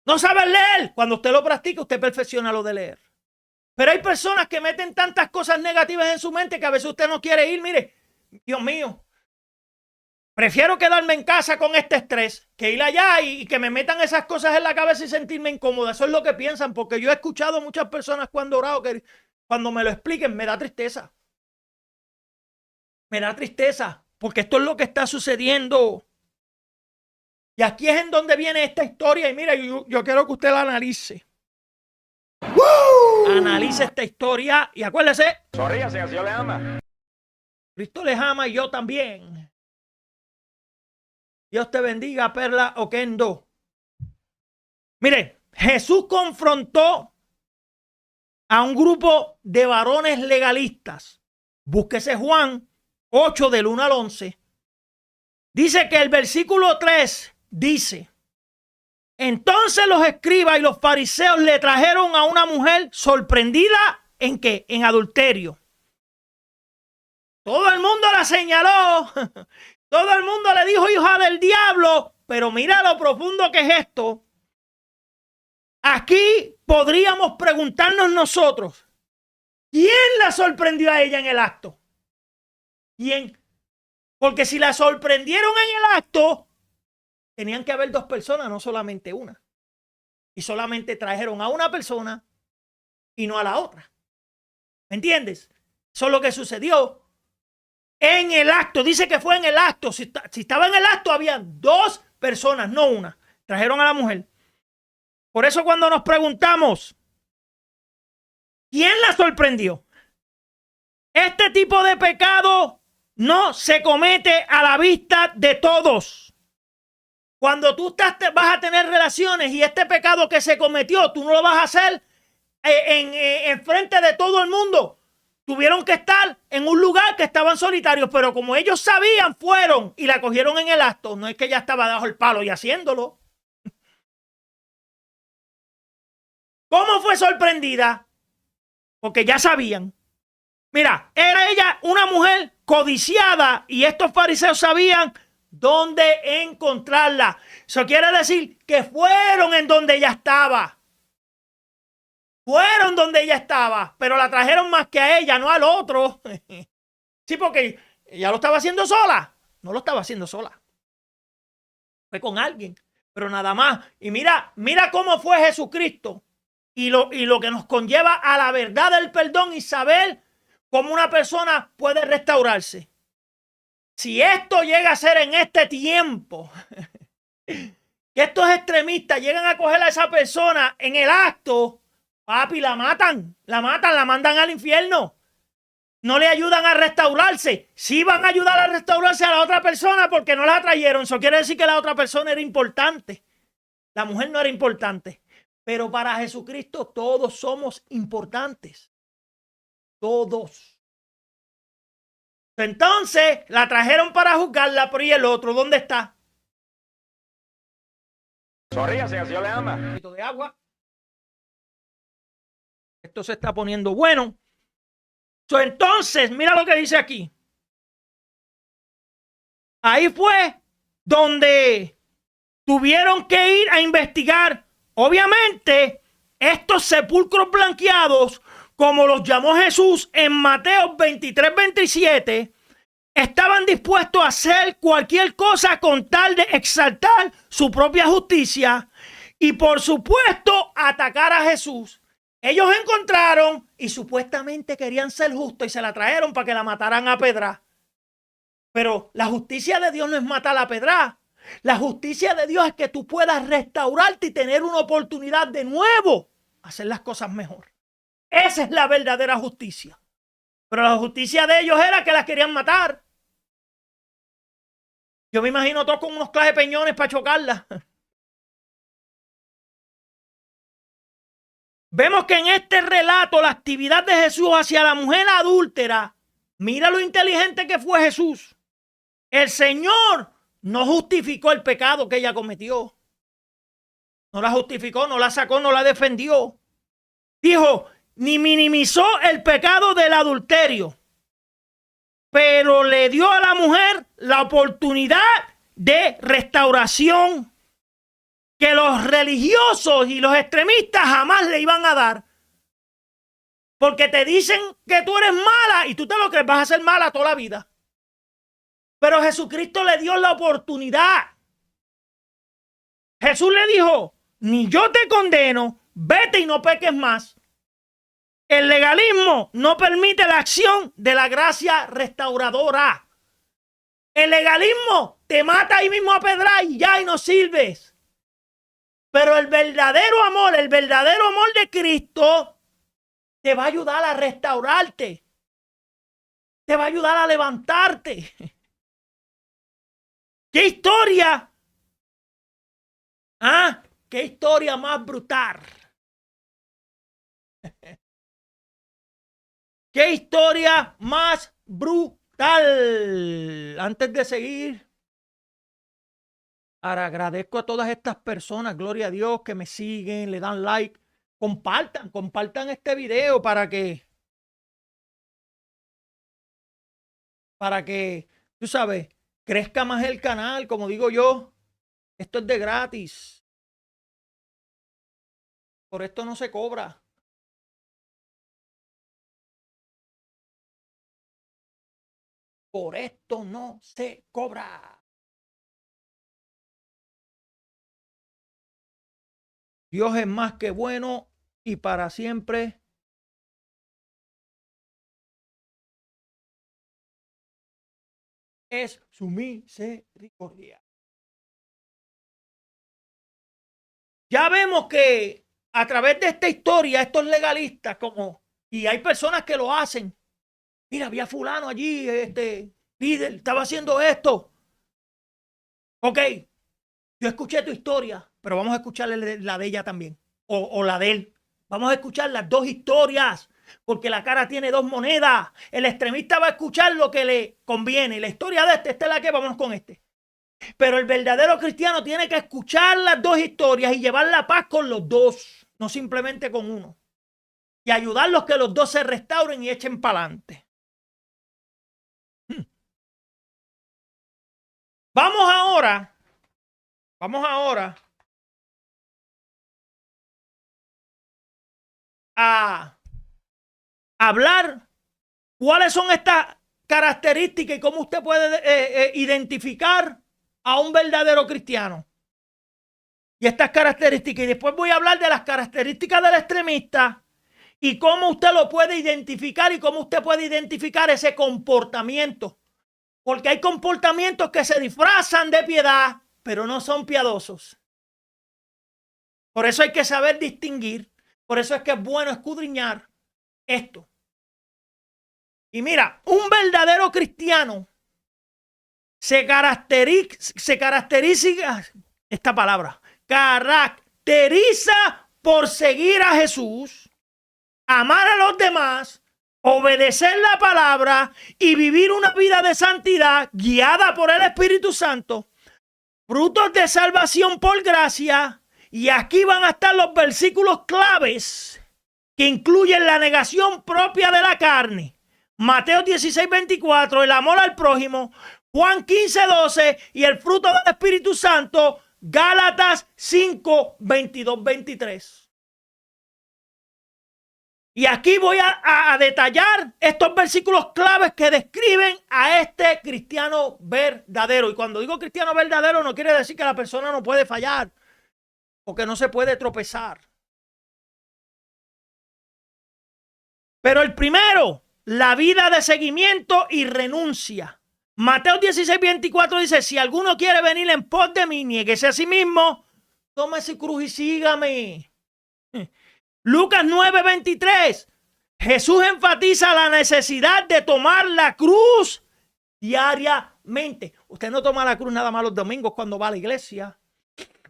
No sabes leer. Cuando usted lo practica, usted perfecciona lo de leer. Pero hay personas que meten tantas cosas negativas en su mente que a veces usted no quiere ir. Mire, Dios mío, prefiero quedarme en casa con este estrés que ir allá y que me metan esas cosas en la cabeza y sentirme incómoda. Eso es lo que piensan, porque yo he escuchado a muchas personas cuando he orado que cuando me lo expliquen me da tristeza. Me da tristeza, porque esto es lo que está sucediendo. Y aquí es en donde viene esta historia. Y mira, yo quiero que usted la analice. ¡Woo! Analice esta historia y acuérdese. Sonríase, que Dios le ama. Cristo les ama y yo también. Dios te bendiga, Perla Oquendo. Mire, Jesús confrontó a un grupo de varones legalistas. Búsquese Juan 8 del 1 al 11. Dice que el versículo 3 dice: entonces los escribas y los fariseos le trajeron a una mujer sorprendida ¿en qué? En adulterio. Todo el mundo la señaló. Todo el mundo le dijo hija del diablo. Pero mira lo profundo que es esto. Aquí podríamos preguntarnos nosotros: ¿quién la sorprendió a ella en el acto? ¿Quién? Porque si la sorprendieron en el acto, tenían que haber 2 personas, no solamente una. Y solamente trajeron a una persona y no a la otra. ¿Me entiendes? Eso es lo que sucedió. En el acto, dice que fue en el acto. Si estaba en el acto, había 2 personas, no una. Trajeron a la mujer. Por eso cuando nos preguntamos, ¿quién la sorprendió? Este tipo de pecado no se comete a la vista de todos. Cuando tú vas a tener relaciones y este pecado que se cometió, tú no lo vas a hacer en frente de todo el mundo. Tuvieron que estar en un lugar que estaban solitarios, pero como ellos sabían, fueron y la cogieron en el acto. No es que ella estaba bajo el palo y haciéndolo. ¿Cómo fue sorprendida? Porque ya sabían. Mira, era ella una mujer codiciada y estos fariseos sabían dónde encontrarla. Eso quiere decir que fueron en donde ella estaba. Fueron donde ella estaba, pero la trajeron más que a ella, no al otro. Sí, porque ella lo estaba haciendo sola. No lo estaba haciendo sola. Fue con alguien, pero nada más. Y mira cómo fue Jesucristo y lo que nos conlleva a la verdad del perdón y saber cómo una persona puede restaurarse. Si esto llega a ser en este tiempo, que estos extremistas llegan a coger a esa persona en el acto, papi, la matan, la mandan al infierno. No le ayudan a restaurarse. Sí van a ayudar a restaurarse a la otra persona porque no la trajeron. Eso quiere decir que la otra persona era importante. La mujer no era importante. Pero para Jesucristo todos somos importantes. Todos. Entonces la trajeron para juzgarla, pero ¿y el otro dónde está? Sonríase, que Dios le ama. Un poquito de agua. Esto se está poniendo bueno. Entonces, mira lo que dice aquí. Ahí fue donde tuvieron que ir a investigar. Obviamente, estos sepulcros blanqueados, como los llamó Jesús en Mateo 23-27, estaban dispuestos a hacer cualquier cosa con tal de exaltar su propia justicia y, por supuesto, atacar a Jesús. Ellos encontraron y supuestamente querían ser justos y se la trajeron para que la mataran a pedra. Pero la justicia de Dios no es matar a pedra. La justicia de Dios es que tú puedas restaurarte y tener una oportunidad de nuevo a hacer las cosas mejor. Esa es la verdadera justicia. Pero la justicia de ellos era que las querían matar. Yo me imagino todos con unos clajes de peñones para chocarlas. Vemos que en este relato la actividad de Jesús hacia la mujer adúltera, mira lo inteligente que fue Jesús. El Señor no justificó el pecado que ella cometió. No la justificó, no la sacó, no la defendió. Dijo, ni minimizó el pecado del adulterio, pero le dio a la mujer la oportunidad de restauración que los religiosos y los extremistas jamás le iban a dar. Porque te dicen que tú eres mala y tú te lo crees, vas a ser mala toda la vida. Pero Jesucristo le dio la oportunidad. Jesús le dijo, ni yo te condeno, vete y no peques más. El legalismo no permite la acción de la gracia restauradora. El legalismo te mata ahí mismo a pedra y ya y no sirves. Pero el verdadero amor de Cristo te va a ayudar a restaurarte. Te va a ayudar a levantarte. ¿Qué historia? ¿Qué historia más brutal? ¿Qué historia más brutal? Antes de seguir, ahora agradezco a todas estas personas, gloria a Dios, que me siguen, le dan like, compartan este video para que, tú sabes, crezca más el canal. Como digo yo, esto es de gratis. Por esto no se cobra. Por esto no se cobra. Dios es más que bueno y para siempre es su misericordia. Ya vemos que a través de esta historia, estos legalistas, y hay personas que lo hacen. Mira, había fulano allí, líder, estaba haciendo esto. Ok, yo escuché tu historia, pero vamos a escuchar la de ella también, o la de él. Vamos a escuchar las dos historias, porque la cara tiene dos monedas. El extremista va a escuchar lo que le conviene. La historia de esta es la que vamos con este. Pero el verdadero cristiano tiene que escuchar las dos historias y llevar la paz con los dos, no simplemente con uno. Y ayudarlos que los dos se restauren y echen para adelante. Vamos ahora a hablar cuáles son estas características y cómo usted puede identificar a un verdadero cristiano. Y estas características. Y después voy a hablar de las características del extremista y cómo usted lo puede identificar y cómo usted puede identificar ese comportamiento. Porque hay comportamientos que se disfrazan de piedad, pero no son piadosos. Por eso hay que saber distinguir. Por eso es que es bueno escudriñar esto. Y mira, un verdadero cristiano se caracteriza, esta palabra, caracteriza por seguir a Jesús, amar a los demás, obedecer la palabra y vivir una vida de santidad guiada por el Espíritu Santo, frutos de salvación por gracia. Y aquí van a estar los versículos claves que incluyen la negación propia de la carne. Mateo 16:24, el amor al prójimo. Juan 15:12 y el fruto del Espíritu Santo. Gálatas 5:22-23. Y aquí voy a detallar estos versículos claves que describen a este cristiano verdadero. Y cuando digo cristiano verdadero no quiere decir que la persona no puede fallar o que no se puede tropezar. Pero el primero, la vida de seguimiento y renuncia. Mateo 16:24 dice, si alguno quiere venir en pos de mí, niéguese a sí mismo, tome su cruz y sígame. Lucas 9:23, Jesús enfatiza la necesidad de tomar la cruz diariamente. Usted no toma la cruz nada más los domingos cuando va a la iglesia.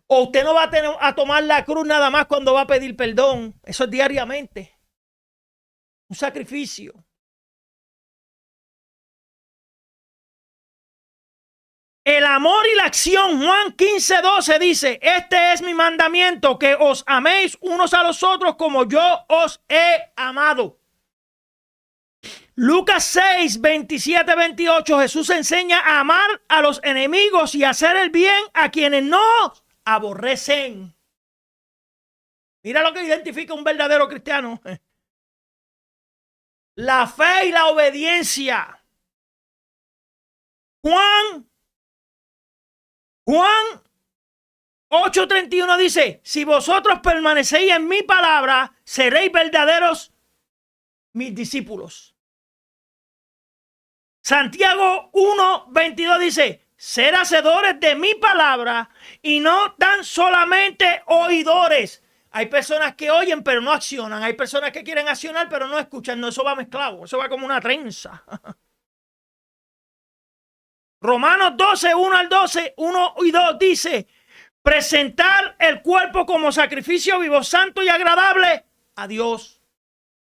O usted no va a tomar la cruz nada más cuando va a pedir perdón. Eso es diariamente. Un sacrificio. El amor y la acción, Juan 15:12 dice, este es mi mandamiento, que os améis unos a los otros como yo os he amado. Lucas 6:27-28, Jesús enseña a amar a los enemigos y a hacer el bien a quienes no aborrecen. Mira lo que identifica un verdadero cristiano. La fe y la obediencia. Juan 8:31 dice, si vosotros permanecéis en mi palabra, seréis verdaderos mis discípulos. Santiago 1:22 dice, ser hacedores de mi palabra y no tan solamente oidores. Hay personas que oyen pero no accionan. Hay personas que quieren accionar pero no escuchan. No, eso va mezclado. Eso va como una trenza. Romanos 12:1-12, 1 y 2 dice, presentar el cuerpo como sacrificio vivo, santo y agradable a Dios.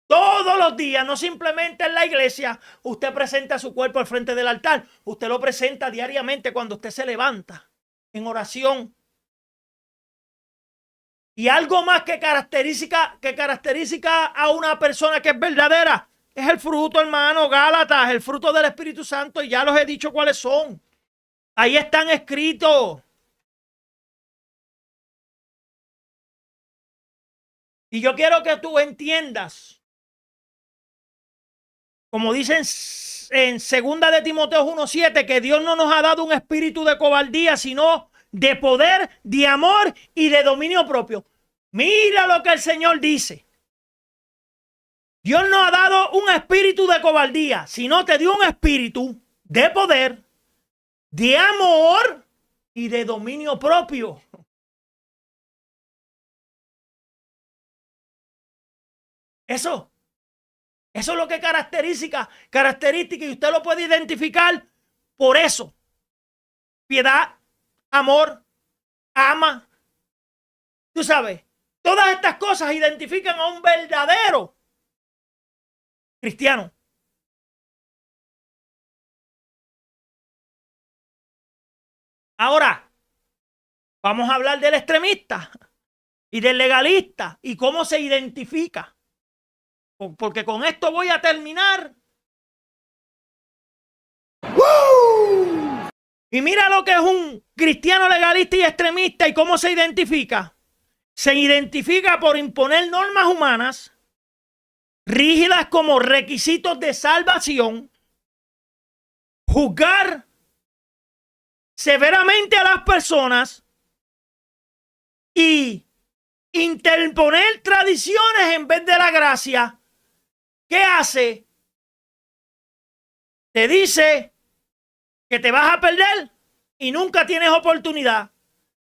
Todos los días, no simplemente en la iglesia, usted presenta su cuerpo al frente del altar. Usted lo presenta diariamente cuando usted se levanta en oración. Y algo más que caracteriza a una persona que es verdadera es el fruto, hermano, Gálatas, el fruto del Espíritu Santo, y ya los he dicho cuáles son. Ahí están escritos. Y yo quiero que tú entiendas, como dicen en 2 de Timoteo 1:7, que Dios no nos ha dado un espíritu de cobardía, sino de poder, de amor y de dominio propio. Mira lo que el Señor dice. Dios no ha dado un espíritu de cobardía, sino te dio un espíritu de poder, de amor y de dominio propio. Eso es lo que característica y usted lo puede identificar por eso. Piedad, amor, ama. Tú sabes, todas estas cosas identifican a un verdadero cristiano. Ahora, vamos a hablar del extremista y del legalista y cómo se identifica. Porque con esto voy a terminar. ¡Woo! Y mira lo que es un cristiano legalista y extremista y cómo se identifica. Se identifica por imponer normas humanas rígidas como requisitos de salvación, juzgar severamente a las personas y interponer tradiciones en vez de la gracia. ¿Qué hace? Te dice que te vas a perder y nunca tienes oportunidad.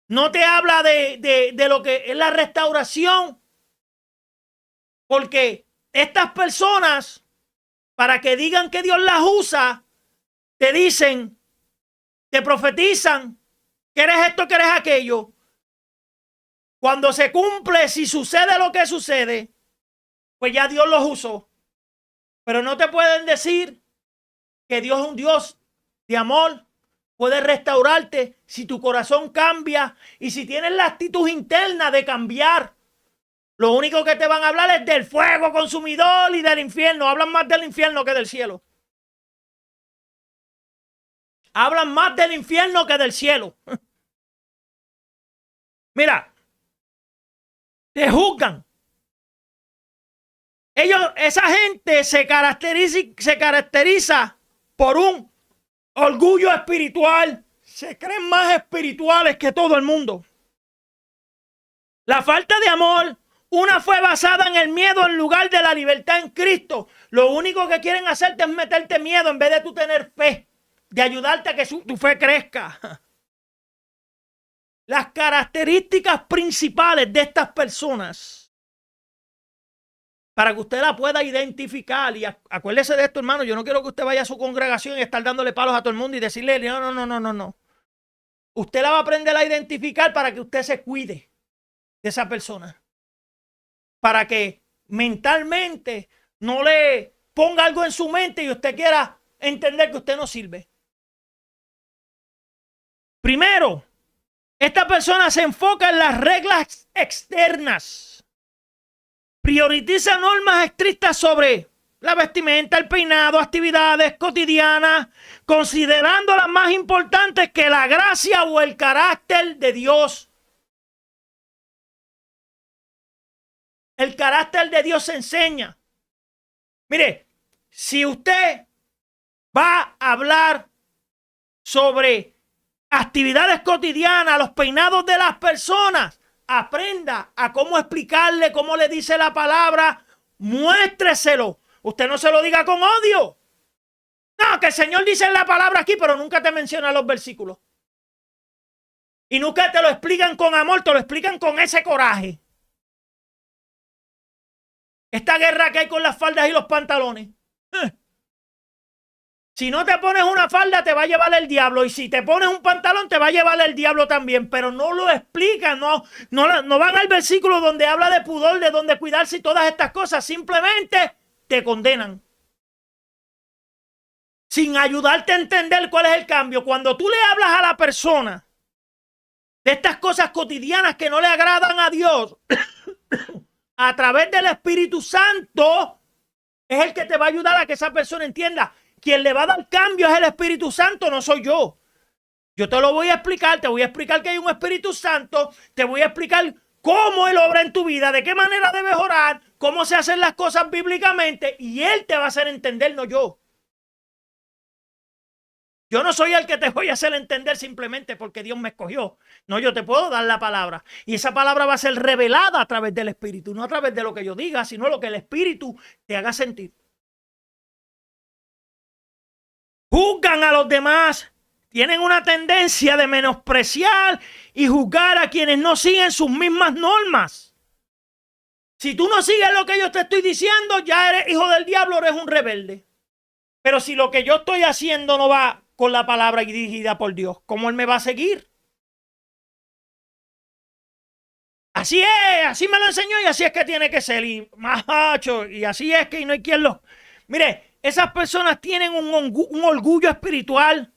No te habla de lo que es la restauración, porque estas personas, para que digan que Dios las usa, te dicen, te profetizan que eres esto, que eres aquello. Cuando se cumple, si sucede lo que sucede, pues ya Dios los usó. Pero no te pueden decir que Dios es un Dios de amor, puede restaurarte si tu corazón cambia y si tienes la actitud interna de cambiar. Lo único que te van a hablar es del fuego consumidor y del infierno. Hablan más del infierno que del cielo. Hablan más del infierno que del cielo. Mira, te juzgan. Esa gente se caracteriza por un orgullo espiritual. Se creen más espirituales que todo el mundo. La falta de amor, una fue basada en el miedo en lugar de la libertad en Cristo. Lo único que quieren hacerte es meterte miedo en vez de tú tener fe, de ayudarte a que tu fe crezca. Las características principales de estas personas, para que usted la pueda identificar, y acuérdese de esto, hermano, yo no quiero que usted vaya a su congregación y estar dándole palos a todo el mundo y decirle, no. Usted la va a aprender a identificar para que usted se cuide de esa persona. Para que mentalmente no le ponga algo en su mente y usted quiera entender que usted no sirve. Primero, esta persona se enfoca en las reglas externas. Prioriza normas estrictas sobre la vestimenta, el peinado, actividades cotidianas, considerándolas más importantes que la gracia o el carácter de Dios. El carácter de Dios se enseña. Mire, si usted va a hablar sobre actividades cotidianas, los peinados de las personas, aprenda a cómo explicarle, cómo le dice la palabra, muéstreselo. Usted no se lo diga con odio. No, que el Señor dice la palabra aquí, pero nunca te menciona los versículos. Y nunca te lo explican con amor, te lo explican con ese coraje. Esta guerra que hay con las faldas y los pantalones. Si no te pones una falda, te va a llevar el diablo. Y si te pones un pantalón, te va a llevar el diablo también. Pero no lo explican, no van al versículo donde habla de pudor, de donde cuidarse y todas estas cosas. Simplemente te condenan. Sin ayudarte a entender cuál es el cambio. Cuando tú le hablas a la persona de estas cosas cotidianas que no le agradan a Dios, a través del Espíritu Santo, es el que te va a ayudar a que esa persona entienda. Quien le va a dar cambio es el Espíritu Santo, no soy yo. Yo te lo voy a explicar, te voy a explicar que hay un Espíritu Santo, te voy a explicar cómo Él obra en tu vida, de qué manera debes orar, cómo se hacen las cosas bíblicamente, y Él te va a hacer entender, no yo. Yo no soy el que te voy a hacer entender simplemente porque Dios me escogió. No, yo te puedo dar la palabra. Y esa palabra va a ser revelada a través del Espíritu, no a través de lo que yo diga, sino lo que el Espíritu te haga sentir. Juzgan a los demás, tienen una tendencia de menospreciar y juzgar a quienes no siguen sus mismas normas. Si tú no sigues lo que yo te estoy diciendo, ya eres hijo del diablo, eres un rebelde. Pero si lo que yo estoy haciendo no va con la palabra dirigida por Dios, ¿cómo Él me va a seguir? Así es, así me lo enseñó y así es que tiene que ser. Y macho, y así es que no hay quien lo... Mire, esas personas tienen un orgullo espiritual.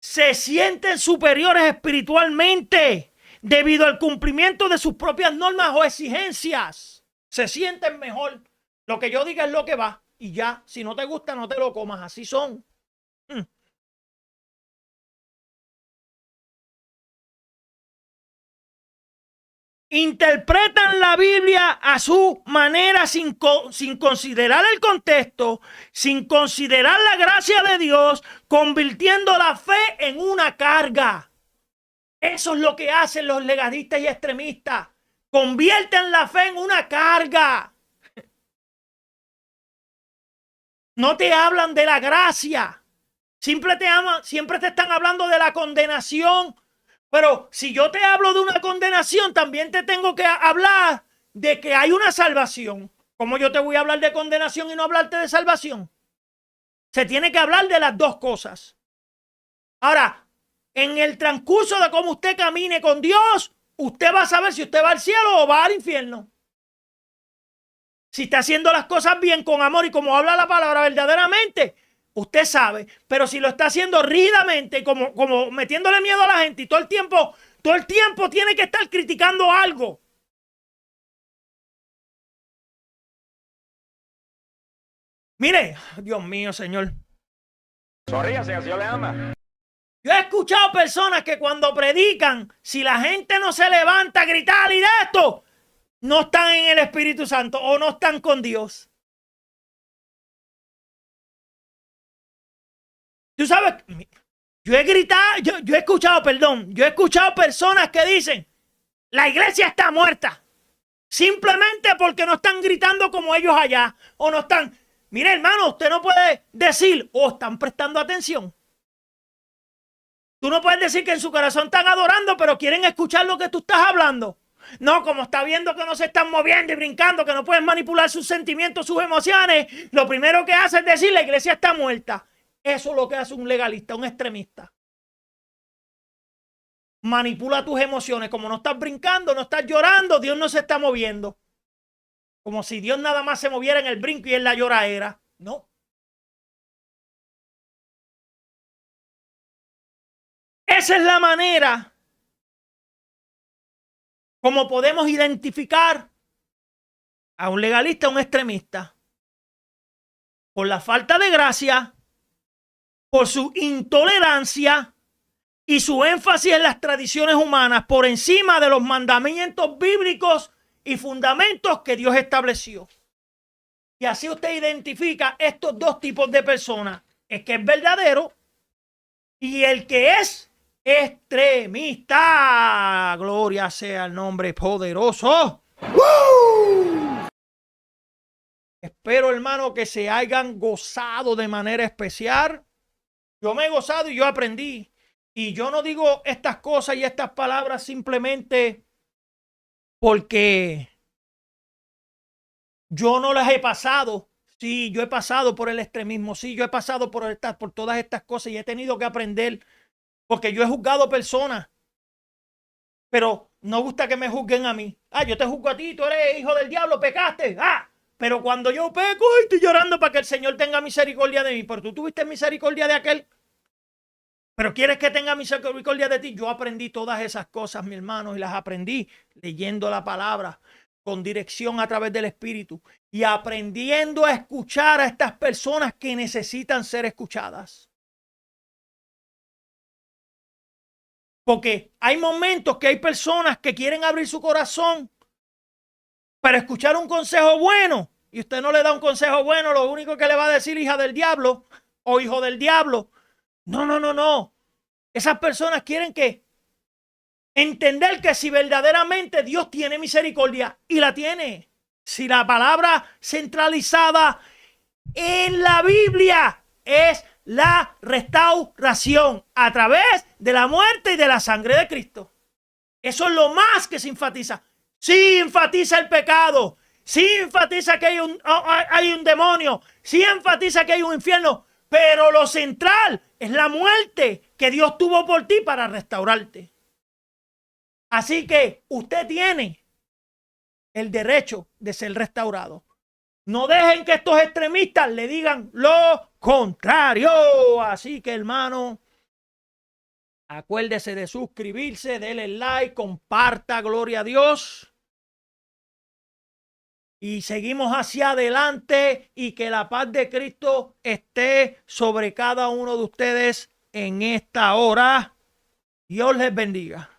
Se sienten superiores espiritualmente debido al cumplimiento de sus propias normas o exigencias. Se sienten mejor. Lo que yo diga es lo que va. Y ya, si no te gusta, no te lo comas. Así son. Interpretan la Biblia a su manera sin considerar el contexto, sin considerar la gracia de Dios, convirtiendo la fe en una carga. Eso es lo que hacen los legalistas y extremistas. Convierten la fe en una carga. No te hablan de la gracia. Siempre te están hablando de la condenación. Pero si yo te hablo de una condenación, también te tengo que hablar de que hay una salvación. ¿Cómo yo te voy a hablar de condenación y no hablarte de salvación? Se tiene que hablar de las dos cosas. Ahora, en el transcurso de cómo usted camine con Dios, usted va a saber si usted va al cielo o va al infierno. Si está haciendo las cosas bien, con amor y como habla la palabra verdaderamente, usted sabe. Pero si lo está haciendo rígidamente, como metiéndole miedo a la gente y todo el tiempo tiene que estar criticando algo. Mire, Dios mío, Señor. Sonríase, así Dios le ama. Yo he escuchado personas que cuando predican, si la gente no se levanta a gritar y de esto, no están en el Espíritu Santo o no están con Dios. Tú sabes, yo he escuchado personas que dicen, la iglesia está muerta. Simplemente porque no están gritando como ellos allá. O no están, mire hermano, usted no puede decir, están prestando atención. Tú no puedes decir que en su corazón están adorando, pero quieren escuchar lo que tú estás hablando. No, como está viendo que no se están moviendo y brincando, que no pueden manipular sus sentimientos, sus emociones, lo primero que hace es decir, la iglesia está muerta. Eso es lo que hace un legalista, un extremista. Manipula tus emociones. Como no estás brincando, no estás llorando, Dios no se está moviendo. Como si Dios nada más se moviera en el brinco y en la lloradera. No. Esa es la manera como podemos identificar a un legalista, a un extremista. Por la falta de gracia, por su intolerancia y su énfasis en las tradiciones humanas por encima de los mandamientos bíblicos y fundamentos que Dios estableció. Y así usted identifica estos dos tipos de personas, el que es verdadero y el que es extremista. Gloria sea el nombre poderoso. ¡Woo! Espero, hermano, que se hayan gozado de manera especial. Yo me he gozado y yo aprendí. Y yo no digo estas cosas y estas palabras simplemente porque yo no las he pasado. Sí, yo he pasado por el extremismo. Sí, yo he pasado por todas estas cosas y he tenido que aprender. Porque yo he juzgado personas. Pero no gusta que me juzguen a mí. Yo te juzgo a ti, tú eres hijo del diablo, pecaste. Pero cuando yo peco, estoy llorando para que el Señor tenga misericordia de mí. Pero tú tuviste misericordia de aquel. Pero quieres que tenga misericordia de ti. Yo aprendí todas esas cosas, mi hermano, y las aprendí leyendo la palabra con dirección a través del Espíritu y aprendiendo a escuchar a estas personas que necesitan ser escuchadas. Porque hay momentos que hay personas que quieren abrir su corazón para escuchar un consejo bueno y usted no le da un consejo bueno, lo único que le va a decir hija del diablo o hijo del diablo. No. Esas personas quieren entender que si verdaderamente Dios tiene misericordia y la tiene, si la palabra centralizada en la Biblia es la restauración a través de la muerte y de la sangre de Cristo. Eso es lo más que se enfatiza. Sí enfatiza el pecado, sí enfatiza que hay un demonio, sí enfatiza que hay un infierno, pero lo central es la muerte que Dios tuvo por ti para restaurarte. Así que usted tiene el derecho de ser restaurado. No dejen que estos extremistas le digan lo contrario. Así que, hermano, acuérdese de suscribirse, denle like, comparta, gloria a Dios. Y seguimos hacia adelante y que la paz de Cristo esté sobre cada uno de ustedes en esta hora. Dios les bendiga.